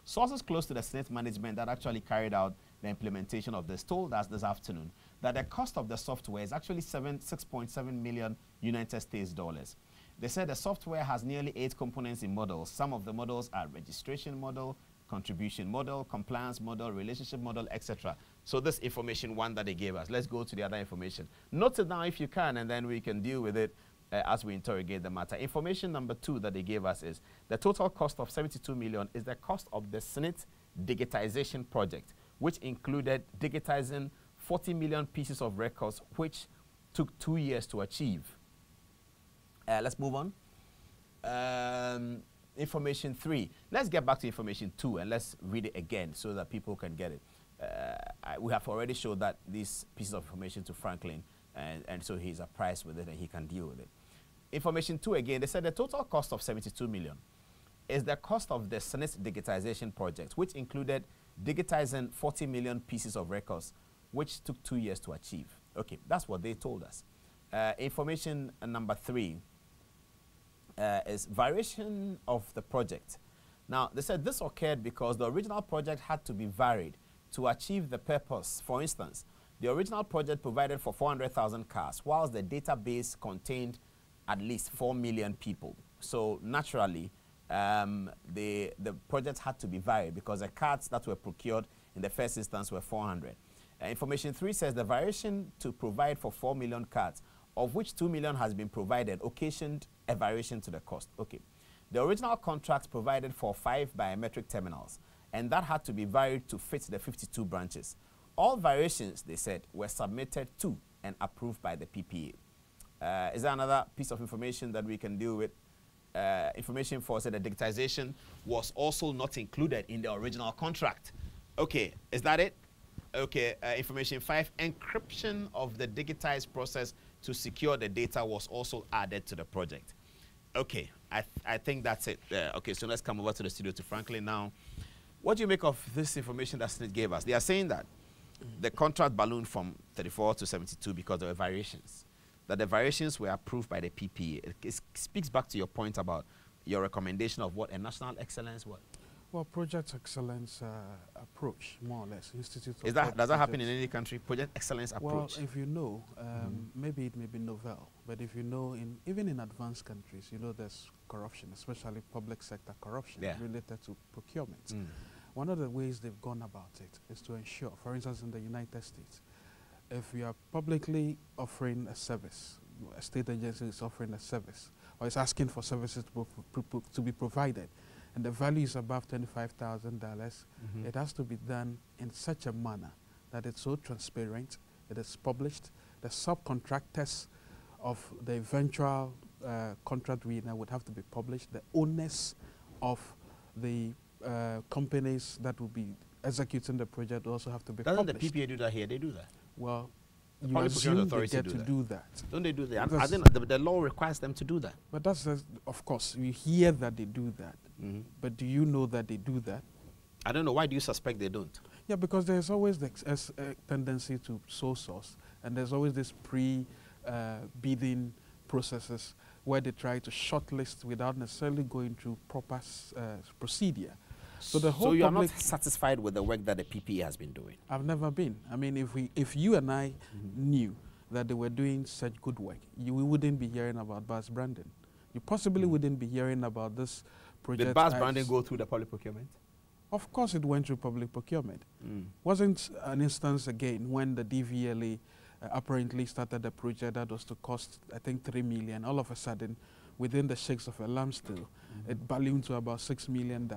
Sources close to the SSNIT management that actually carried out the implementation of this told us this afternoon that the cost of the software is actually 6.7 million United States dollars. They said the software has nearly 8 components in models. Some of the models are registration model, contribution model, compliance model, relationship model, etc. So this information one that they gave us. Let's go to the other information. Note it now if you can, and then we can deal with it as we interrogate the matter. Information number 2 that they gave us is the total cost of 72 million is the cost of the SSNIT digitization project, which included digitizing 40 million pieces of records, which took 2 years to achieve. Let's move on. Information 3. Let's get back to information 2 and let's read it again so that people can get it. We have already showed that these pieces of information to Franklin, and so he's apprised with it and he can deal with it. Information 2 again, they said the total cost of 72 million is the cost of the SSNIT digitization project, which included digitizing 40 million pieces of records, which took 2 years to achieve. Okay, that's what they told us. Information number 3 is variation of the project. Now, they said this occurred because the original project had to be varied to achieve the purpose. For instance, the original project provided for 400,000 cars, whilst the database contained at least 4 million people. So naturally, the project had to be varied because the cards that were procured in the first instance were 400. Information 3 says the variation to provide for 4 million cards, of which 2 million has been provided, occasioned a variation to the cost. Okay. The original contract provided for 5 biometric terminals, and that had to be varied to fit the 52 branches. All variations, they said, were submitted to and approved by the PPA. Is there another piece of information that we can deal with? Information 4 said the digitization was also not included in the original contract. Okay, is that it? Okay, information 5, encryption of the digitized process to secure the data was also added to the project. Okay, I think that's it. Okay, so let's come over to the studio to Franklin now. What do you make of this information that SSNIT gave us? They are saying that the contract ballooned from 34 to 72 because there were variations. That the variations were approved by the PPA. It speaks back to your point about your recommendation of what a national excellence was. Well, project excellence approach, more or less, Institute of... Does that happen in any country, project excellence approach? Well, if you know, maybe it may be novel, but if you know, even in advanced countries, you know there's corruption, especially public sector corruption related to procurement. One of the ways they've gone about it is to ensure, for instance, in the United States, if you are publicly offering a service, a state agency is offering a service, or is asking for services to be provided, and the value is above $25,000, it has to be done in such a manner that it's so transparent, it is published, the subcontractors of the eventual contract winner would have to be published, the owners of the companies that will be executing the project also have to be published. Doesn't the PPA do that here? They do that? Well, the you assume they get to do that. Don't they do that? I think the law requires them to do that. But that's, of course, you hear that they do that. But do you know that they do that? I don't know. Why do you suspect they don't? Yeah, because there's always the tendency to sole source, and there's always this pre-bidding processes where they try to shortlist without necessarily going through proper procedure. So the whole you are not satisfied with the work that the PPA has been doing? I've never been. I mean, if you and I knew that they were doing such good work, we wouldn't be hearing about Bas Brandon. You possibly wouldn't be hearing about this project. Did Bas Brandon go through the public procurement? Of course it went through public procurement. Wasn't an instance again when the DVLA apparently started a project that was to cost, I think, 3 million. All of a sudden, within the shakes of a lamb still, it ballooned to about $6 million.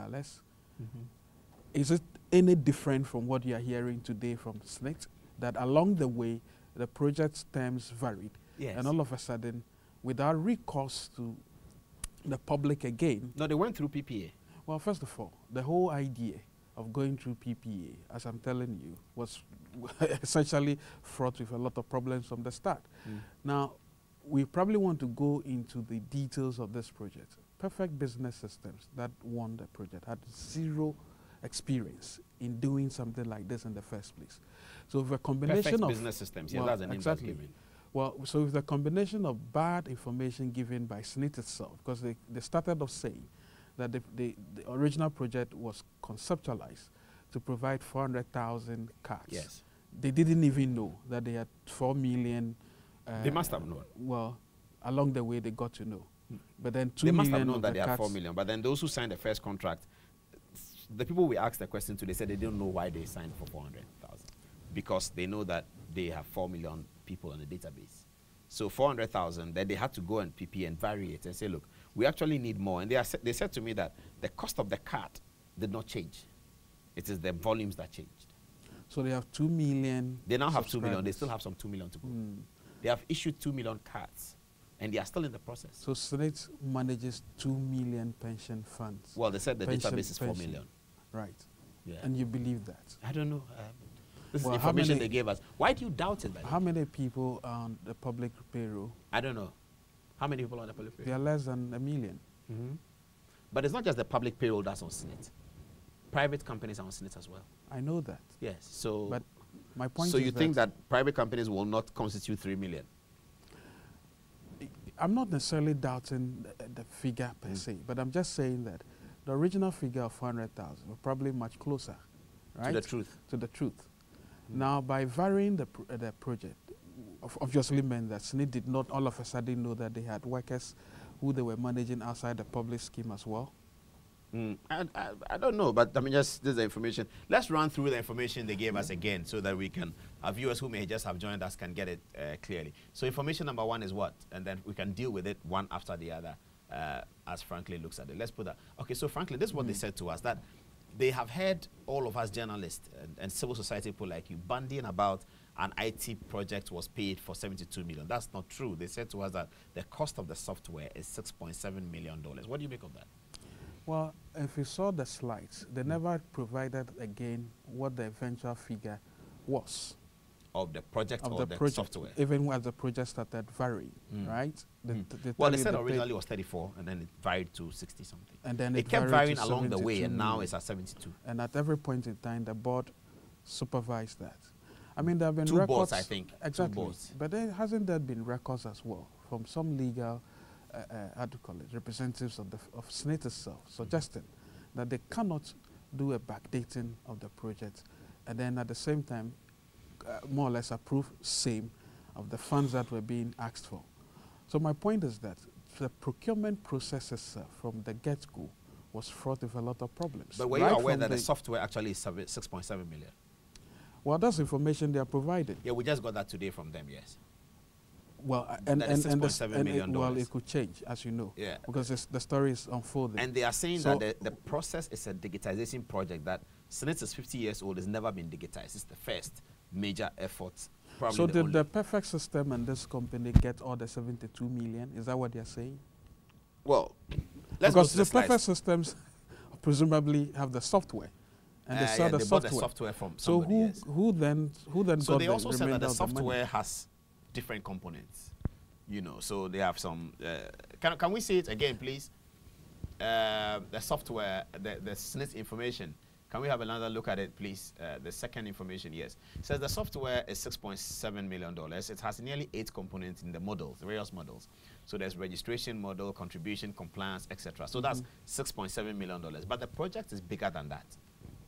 Is it any different from what you are hearing today from SSNIT, that along the way, the project terms varied, and all of a sudden, without recourse to the public again... No, they went through PPA. Well, first of all, the whole idea of going through PPA, as I'm telling you, was essentially fraught with a lot of problems from the start. Now, we probably want to go into the details of this project. Perfect Business Systems that won the project had zero experience in doing something like this in the first place. So with a combination Perfect of... Business Systems, yeah, that's an name that's given. Well, so with the combination of bad information given by SSNIT itself, because they started off saying that the original project was conceptualized to provide 400,000 cards. Yes. They didn't even know that they had 4 million... they must have known. Well, along the way they got to know. But then 2 they million must have known that they had have 4 million. But then those who signed the first contract, the people we asked the question to, they said they don't know why they signed for 400,000. Because they know that they have 4 million people on the database. So 400,000, then they had to go and PP and vary it and say, look, we actually need more. And they said to me that the cost of the card did not change. It is the volumes that changed. So they have 2 million. They now have 2 million. They still have some 2 million to go. They have issued 2 million cards. And they are still in the process. So SSNIT manages 2 million pension funds. Well, they said the database is 4 million. Right. Yeah. And you believe that? I don't know. This is the information they gave us. Why do you doubt it? How many people on the public payroll? I don't know. How many people on the public payroll? They are less than 1 million. But it's not just the public payroll that's on SSNIT. Private companies are on SSNIT as well. I know that. Yes. So, but my point so is you think that private companies will not constitute 3 million? I'm not necessarily doubting the figure per se, but I'm just saying that the original figure of 400,000 was probably much closer, right? To the truth. To the truth. Now, by varying the project, obviously meant that SSNIT did not all of a sudden know that they had workers who they were managing outside the public scheme as well. I don't know, but I mean, just this is the information. Let's run through the information they gave us again so that we can, our viewers who may just have joined us can get it clearly. So information number 1 is what? And then we can deal with it one after the other as Franklin looks at it. Let's put that. Okay, so Franklin, this is what they said to us, that they have heard all of us journalists and civil society people like you bandying about an IT project was paid for $72 million. That's not true. They said to us that the cost of the software is $6.7 million. What do you make of that? Well, if you saw the slides, they never provided again what the eventual figure was. Of the project of or the the software? Even as the project started varying, right? Well, they said originally it was 34, and then it varied to 60-something. And then it kept varying along the way, and now it's at 72. And at every point in time, the board supervised that. I mean, there have been 2 records. boards, I think. Exactly. 2 boards. But hasn't there been records as well from some legal, how do you call it, representatives of SSNIT itself, suggesting that they cannot do a backdating of the project, and then at the same time, more or less approve same of the funds that were being asked for. So my point is that the procurement process itself from the get-go was fraught with a lot of problems. But were you aware that the software actually is 6.7 million? Well, that's information they are providing. Yeah, we just got that today from them, yes. Well, well, it could change, as you know, because the story is unfolding. And they are saying that the process is a digitization project that, since it's 50 years old, has never been digitized. It's the first major effort. So did the perfect system and this company get all the 72 million? Is that what they're saying? Well, because the perfect systems presumably have the software, and they sell the software. Bought the software from so somebody, who then so got they also said that the software money? has different components, you know. So they have some. Can we see it again, please? The software, the SSNIT information. Can we have another look at it, please? The second information, yes. It says the software is $6.7 million. It has nearly 8 components in the models, various models. So there's registration model, contribution, compliance, etc. So that's $6.7 million. But the project is bigger than that.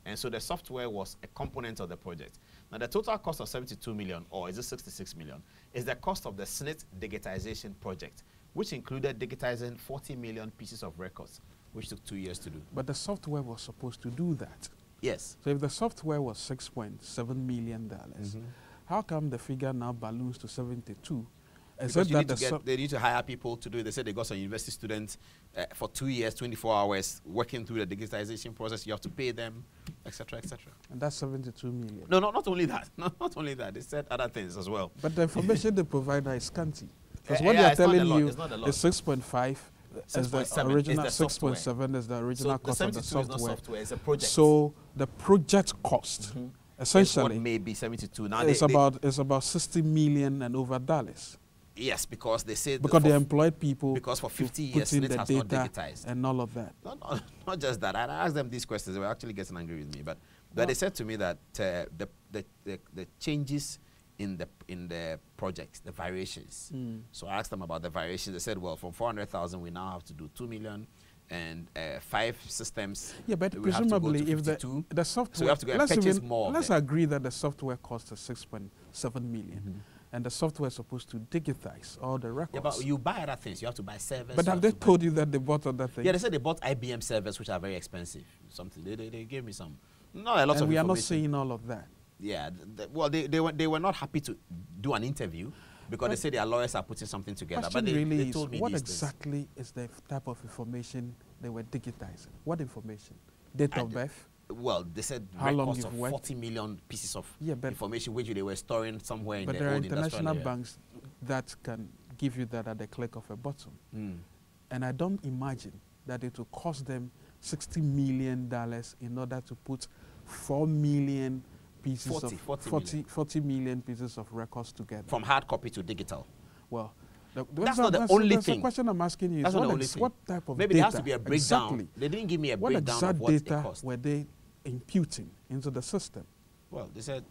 And so the software was a component of the project. Now the total cost of 72 million, or is it 66 million, is the cost of the SSNIT digitization project, which included digitizing 40 million pieces of records, which took 2 years to do. But the software was supposed to do that. Yes. So if the software was $6.7 million, how come the figure now balloons to 72? Because they need to hire people to do it. They said they got some university students for 2 years, 24 hours, working through the digitization process. You have to pay them, etc., etc. And that's 72 million. No, not only that. Not only that. They said other things as well. But the information they provide is scanty. Because what they're telling you is 6.5. Is the original 6.7 is the original cost of the software. Is not software, it's a project. So the project cost essentially what may be 72. Now it's about $60 million and over dollars. Yes, because they said because they employed people. Because for 50 years it has not digitized and all of that. Not just that. I asked them these questions. They were actually getting angry with me, but they said to me that the changes in the projects, the variations. So I asked them about the variations. They said, well, from 400,000, we now have to do 2 million, and 5 systems. Yeah, but presumably, if the software, so we have to go and purchase more. Let's agree that the software costs us 6.7 million, and the software is supposed to digitize all the records. Yeah, but you buy other things. You have to buy servers. But have they told you that they bought other things? Yeah, they said they bought IBM servers, which are very expensive. Something they gave me some. Not a lot of information. And we are not seeing all of that. Yeah, well, they were not happy to do an interview because they said their lawyers are putting something together. But they told me what exactly is the type of information they were digitizing? What information? Date of birth? Well, they said records of 40 million pieces of information which they were storing somewhere in the old industrial area. But there are international banks that can give you that at the click of a button. And I don't imagine that it will cost them $60 million in order to put 4 million pieces 40 million pieces of records together. From hard copy to digital. Well, that's not the only thing. The question I'm asking you is what type of maybe data? There has to be a breakdown. Exactly. They didn't give me a breakdown of what it cost. What exact data were they imputing into the system? Well, they said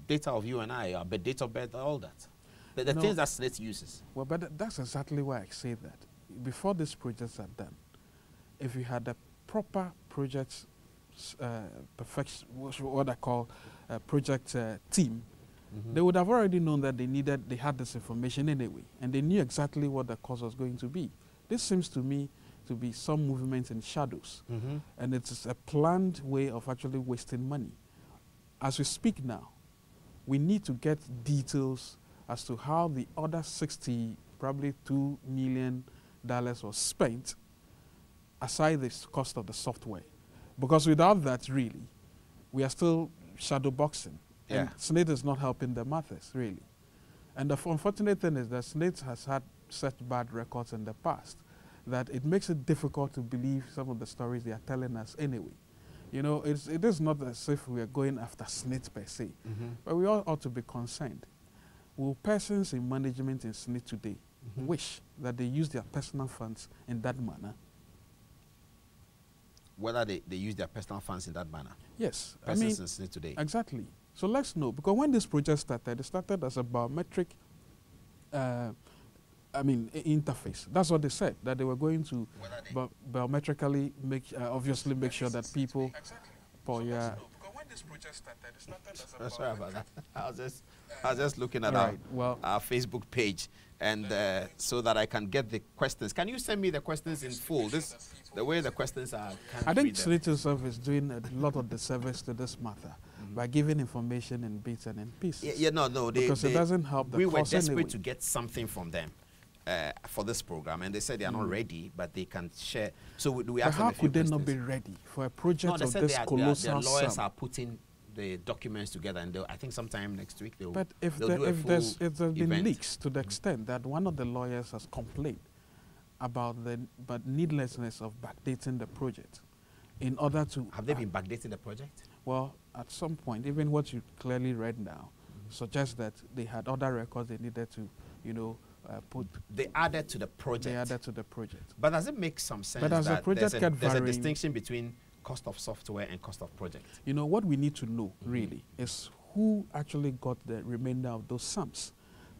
data of you and I, but date of birth, all that. The things that SSNIT uses. Well, but that's exactly why I say that. Before these projects are done, if you had a proper project perfection, what I call project team, they would have already known that they had this information anyway, and they knew exactly what the cost was going to be. This seems to me to be some movement in shadows. And it's a planned way of actually wasting money. As we speak now, we need to get details as to how the other probably $2 million was spent, aside the cost of the software. Because without that, really, we are still shadow boxing. And SSNIT is not helping the matters, really. And the unfortunate thing is that SSNIT has had such bad records in the past that it makes it difficult to believe some of the stories they are telling us anyway. You know, it is not as if we are going after SSNIT per se, but we all ought to be concerned. Will persons in management in SSNIT today wish that they use their personal funds in that manner? Whether they use their personal funds in that manner? Yes. Persons in SSNIT today? Exactly. So let's know, because when this project started, it started as a biometric interface. That's what they said, that they were going to biometrically obviously make sure that people... Sorry about that. I was just looking at our Facebook page, and so that I can get the questions. Can you send me the questions in full? The way the questions are. I think SSNIT itself is doing a lot of the service to this matter by giving information in bits and in pieces. Because it doesn't help the We were desperate anyway. to get something from them for this program, and they said they are not ready, but they can share. So we asked them a few how could they questions. not be ready for a project of this colossal their lawyers sum? are putting the documents together, and I think sometime next week they'll. But if they'll do a full there's been event. leaks to the extent that one of the lawyers has complained about the needlessness of backdating the project in order to... Have they been backdating the project? Well, at some point, even what you clearly read now suggests that they had other records they needed to, put... They added to the project. They added to the project. But does it make some sense but as that the project there's a distinction between cost of software and cost of project? You know, what we need to know, really, is who actually got the remainder of those sums,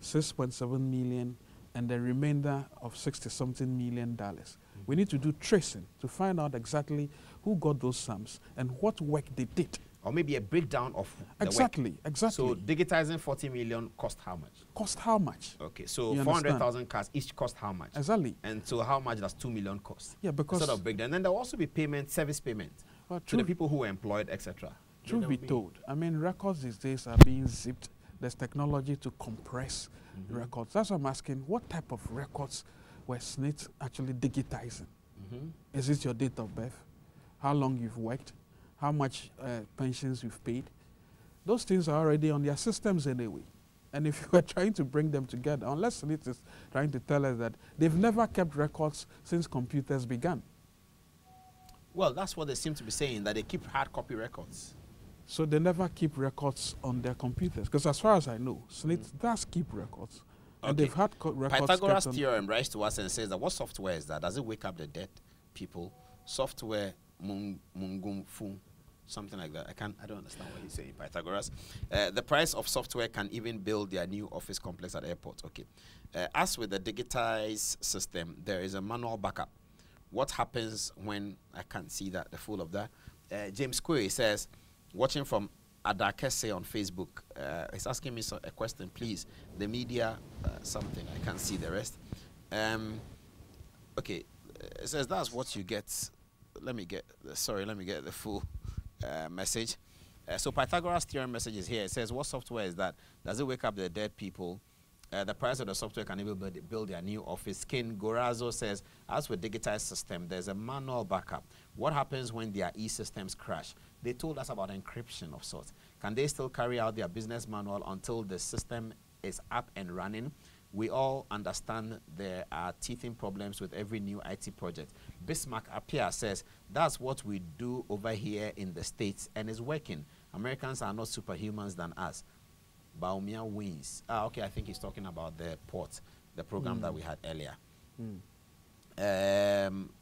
6.7 million and the remainder of 60-something million dollars. We need to do tracing to find out exactly who got those sums and what work they did. Or maybe a breakdown of the Exactly. So digitizing 40 million cost how much? Cost how much? Okay, so 400,000 cards each cost how much? Exactly. And so how much does 2 million cost? Yeah, because... Sort of breakdown. And then there will also be payment, service payment to the people who were employed, etc. Truth be told, I mean, records these days are being zipped. There's technology to compress records. That's why I'm asking, what type of records were SSNIT actually digitizing? Is it your date of birth? How long you've worked? How much pensions you've paid? Those things are already on their systems anyway. And if you are trying to bring them together, unless SSNIT is trying to tell us that they've never kept records since computers began. Well, that's what they seem to be saying, that they keep hard copy records. So they never keep records on their computers. Because as far as I know, SSNIT does keep records. And they've had records. Pythagoras theorem writes to us and says that what software is that? Does it wake up the dead people? Software mungum fu, something like that. I don't understand what he's saying, Pythagoras. The price of software can even build their new office complex at the airport. Okay. As with the digitized system, there is a manual backup. What happens when I can't see that, the full of that? James Quay says, watching from Adom-Otchere on Facebook, he's asking me a question, please. The media, something, I can't see the rest. Okay, it says that's what you get. Let me get the full message. So Pythagoras theorem message is here. It says, what software is that? Does it wake up the dead people? The price of the software can even build their new office. Ken Gorazo says, as with digitized system, there's a manual backup. What happens when their e-systems crash? They told us about encryption of sorts. Can they still carry out their business manual until the system is up and running? We all understand there are teething problems with every new IT project. Bismarck Appiah says, that's what we do over here in the States, and it's working. Americans are not superhumans than us. Baumia wins. Okay, I think he's talking about the port, the program that we had earlier.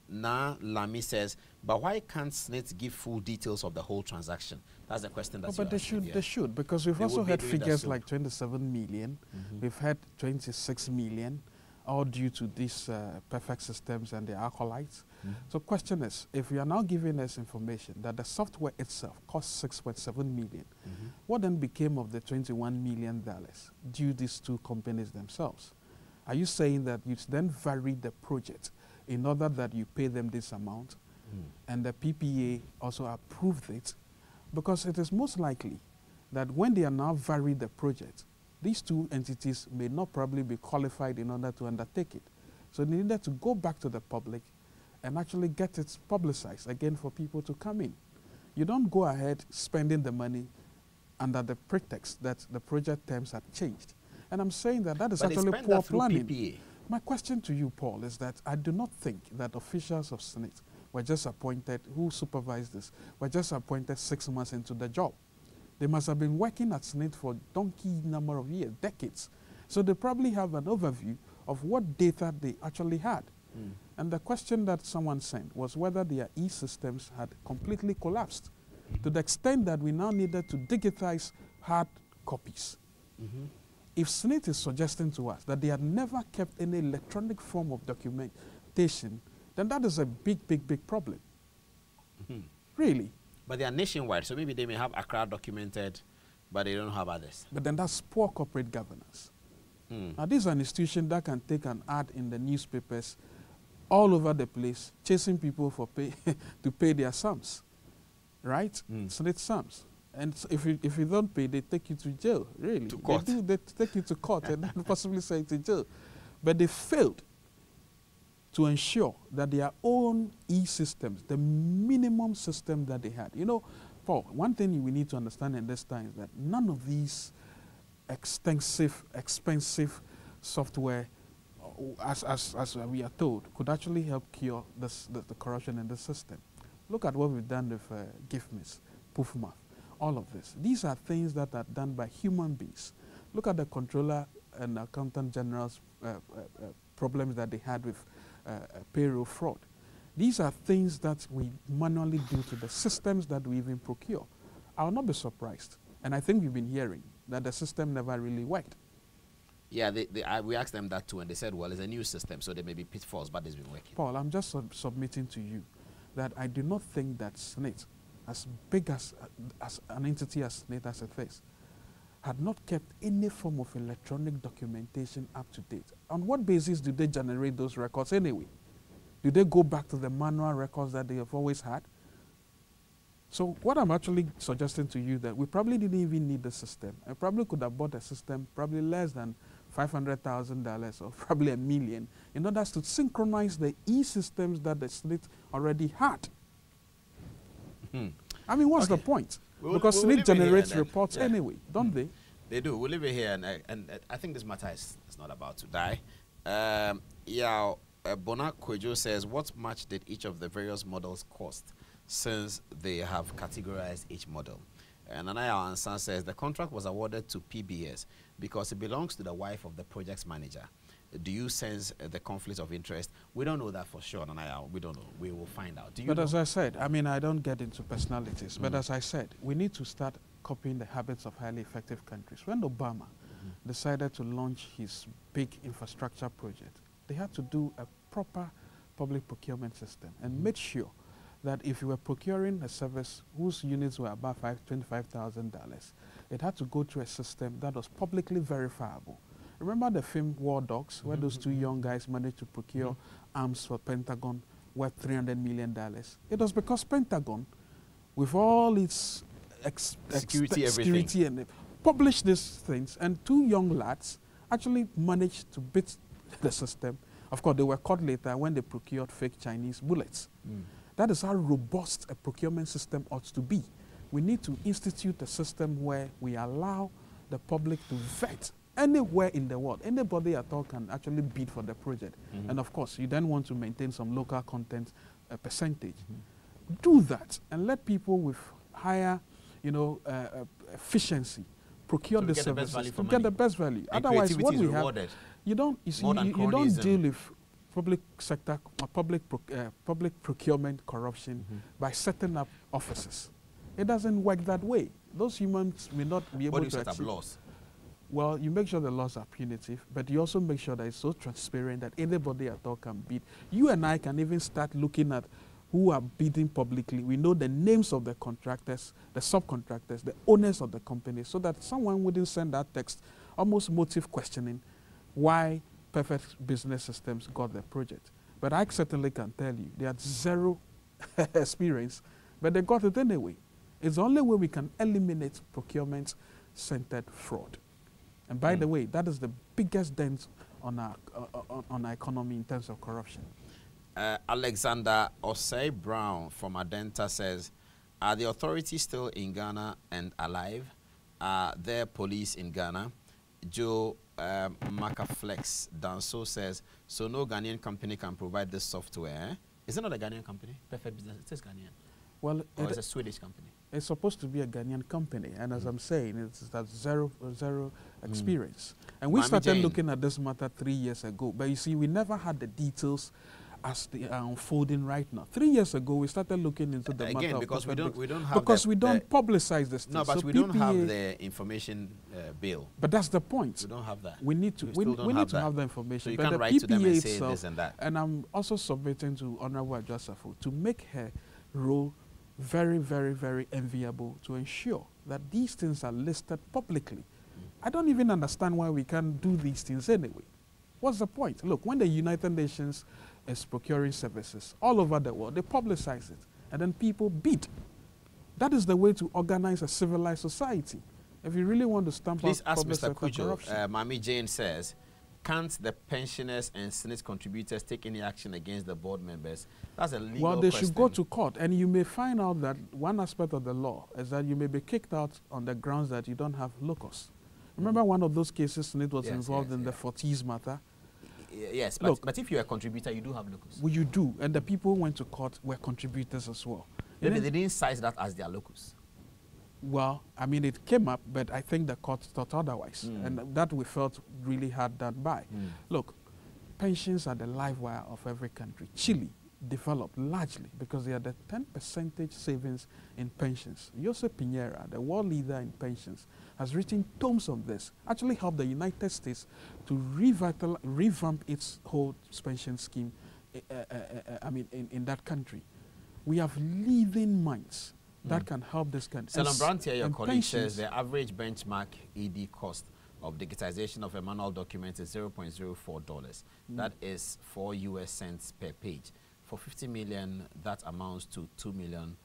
Lami says, but why can't SSNIT give full details of the whole transaction? That's the question that's but they should, because we've also had figures like 27 million, we've had 26 million, all due to these perfect systems and the acolytes. So question is, if you are now giving us information that the software itself costs 6.7 million, what then became of the $21 million due these two companies themselves? Are you saying that you then varied the project in order that you pay them this amount. And the PPA also approved it, because it is most likely that when they are now vary the project, these two entities may not probably be qualified in order to undertake it. So they needed to go back to the public and actually get it publicized again for people to come in. You don't go ahead spending the money under the pretext that the project terms had changed. And I'm saying that that is actually poor planning. PPA. My question to you, Paul, is that I do not think that officials of SSNIT were just appointed, who supervised this, were just appointed 6 months into the job. They must have been working at SSNIT for donkey number of years, decades. So they probably have an overview of what data they actually had. And the question that someone sent was whether their e-systems had completely collapsed to the extent that we now needed to digitize hard copies. If SSNIT is suggesting to us that they had never kept any electronic form of documentation, then that is a big, big, big problem. Really. But they are nationwide, so maybe they may have Accra documented, but they don't have others. But then that's poor corporate governance. Now, this is an institution that can take an ad in the newspapers all over the place, chasing people for to pay their sums, right? SSNIT sums. And so if you don't pay, they take you to jail, really. To court. They take you to court and then possibly send you to jail. But they failed to ensure that their own e-systems, the minimum system that they had. You know, Paul, one thing we need to understand in this time is that none of these extensive, expensive software, as we are told, could actually help cure the corruption in the system. Look at what we've done with GIFMIS, POOFMAF, all of this. These are things that are done by human beings. Look at the Controller and Accountant General's problems that they had with payroll fraud. These are things that we manually do to the systems that we even procure. I will not be surprised, and I think we've been hearing that the system never really worked. Yeah, we asked them that too, and they said, well, it's a new system, so there may be pitfalls, but it's been working. Paul, I'm just submitting to you that I do not think that SSNIT, as big as an entity as SSNIT as it is, had not kept any form of electronic documentation up to date. On what basis do they generate those records anyway? Do they go back to the manual records that they have always had? So what I'm actually suggesting to you that we probably didn't even need the system. I probably could have bought a system probably less than $500,000 or probably $1 million in order to synchronize the e-systems that the SSNIT already had. I mean, what's the point? Because SSNIT generates reports anyway, don't they? They do. We'll leave it here, and I think this matter is not about to die. Bona Kwejo says, what much did each of the various models cost since they have categorized each model? And Anaya Ansan says, the contract was awarded to PBS because it belongs to the wife of the project's manager. Do you sense the conflict of interest? We don't know that for sure, Anaya. We don't know. We will find out. Do you know? As I said, I mean, I don't get into personalities, but as I said, we need to start copying the habits of highly effective countries. When Obama decided to launch his big infrastructure project, they had to do a proper public procurement system and made sure that if you were procuring a service whose units were above $25,000, it had to go through a system that was publicly verifiable. Remember the film War Dogs, where those two young guys managed to procure arms for Pentagon worth $300 million? It was because Pentagon, with all its security and published these things, and two young lads actually managed to beat the system. Of course, they were caught later when they procured fake Chinese bullets. That is how robust a procurement system ought to be. We need to institute a system where we allow the public to vet anywhere in the world. Anybody at all can actually bid for the project. And of course, you then want to maintain some local content percentage. Do that and let people with higher, efficiency procure the services to get the best value. And otherwise, what we rewarded. have, you don't deal with public sector, public procurement corruption by setting up offices. It doesn't work that way. Those humans may not be able to set up achieve. laws? Well, you make sure the laws are punitive, but you also make sure that it's so transparent that anybody at all can bid. You and I can even start looking at who are bidding publicly. We know the names of the contractors, the subcontractors, the owners of the company, so that someone wouldn't send that text almost motive questioning why Perfect Business Systems got the project. But I certainly can tell you, they had zero experience, but they got it anyway. It's the only way we can eliminate procurement-centered fraud. And by the way, that is the biggest dent on our economy in terms of corruption. Alexander Osei Brown from Adenta says, are the authorities still in Ghana and alive? Are there police in Ghana? Joe Macaflex Danso says, so no Ghanaian company can provide this software. Is it not a Ghanaian company? Perfect Business, it says Ghanaian. Well, or it's a Swedish company. It's supposed to be a Ghanaian company, and as I'm saying, it's that zero experience. And we started looking at this matter 3 years ago, but you see, we never had the details as they are unfolding right now. 3 years ago, we started looking into the matter because we don't have because we don't publicize this. No, but so we don't have the information bill. But that's the point. We don't have that. We need to. We need to have the information. So you but can't the write PPA to them and say itself, this and that. And I'm also submitting to Honorable Adjasafo to make her role very, very, very enviable to ensure that these things are listed publicly. I don't even understand why we can't do these things anyway. What's the point? Look, when the United Nations is procuring services all over the world, they publicize it, and then people bid. That is the way to organize a civilized society. If you really want to stamp out public sector corruption. Mami Jane says, can't the pensioners and SSNIT contributors take any action against the board members? That's a legal question. Well, they should go to court, and you may find out that one aspect of the law is that you may be kicked out on the grounds that you don't have locus. Remember one of those cases SSNIT was involved in the Fortis matter? Yes, but if you're a contributor, you do have locus. Well, you do, and the people who went to court were contributors as well. Maybe they didn't cite that as their locus. Well, I mean, it came up, but I think the court thought otherwise, and that we felt really hard done by. Look, pensions are the live wire of every country. Chile developed largely because they had the 10% savings in pensions. Jose Piñera, the world leader in pensions, has written tomes on this, actually helped the United States to revamp its whole pension scheme in that country. We have leading minds that can help this country. Adom-Otchere, your colleague, says the average benchmark ED cost of digitization of a manual document is $0.04. That is 4 US cents per page. For 50 million, that amounts to $2 million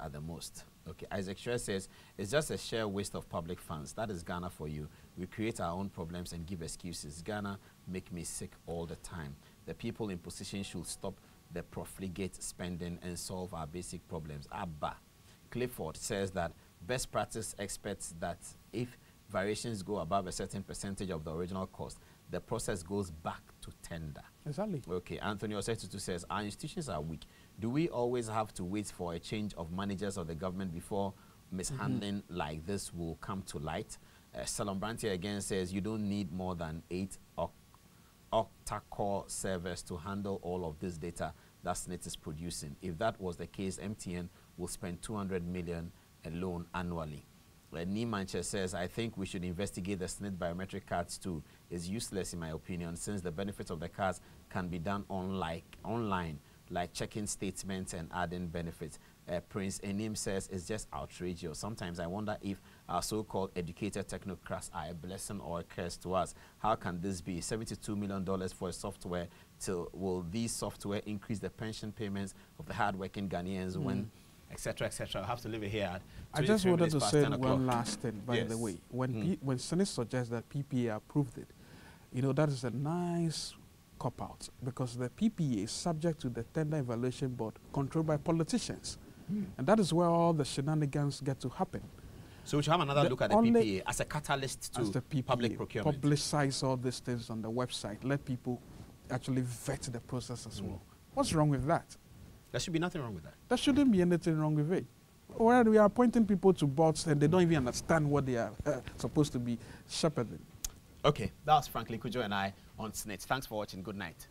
at the most. Okay, Isaac Sher says, it's just a sheer waste of public funds. That is Ghana for you. We create our own problems and give excuses. Ghana make me sick all the time. The people in position should stop the profligate spending and solve our basic problems. Abba. Clifford says that best practice expects that if variations go above a certain percentage of the original cost, the process goes back to tender. Exactly. Okay, Anthony Osetutu says, our institutions are weak. Do we always have to wait for a change of managers of the government before mishandling like this will come to light? Adom-Otchere again says, you don't need more than 8 octa-core servers to handle all of this data that SSNIT is producing. If that was the case, MTN will spend 200 million alone annually. Niemanche says, I think we should investigate the SSNIT biometric cards too. It's useless in my opinion, since the benefits of the cards can be done online, like checking statements and adding benefits. Prince Enim says, it's just outrageous. Sometimes I wonder if our so-called educated technocrats are a blessing or a curse to us. How can this be? $72 million for a software. Will these software increase the pension payments of the hard-working Ghanaians when, etc., etc.? I have to leave it here. I just wanted to say one last thing, by the way. When SSNIT suggests that PPA approved it, you know, that is a nice cop-out, because the PPA is subject to the Tender Evaluation Board controlled by politicians. And that is where all the shenanigans get to happen. So we should have another look at the PPA as a catalyst to public procurement. Publicize all these things on the website. Let people actually vet the process as well. What's wrong with that? There should be nothing wrong with that. There shouldn't be anything wrong with it. Or we are appointing people to boards and they don't even understand what they are supposed to be shepherding. Okay, that was Franklin Kujo and I on SSNIT. Thanks for watching. Good night.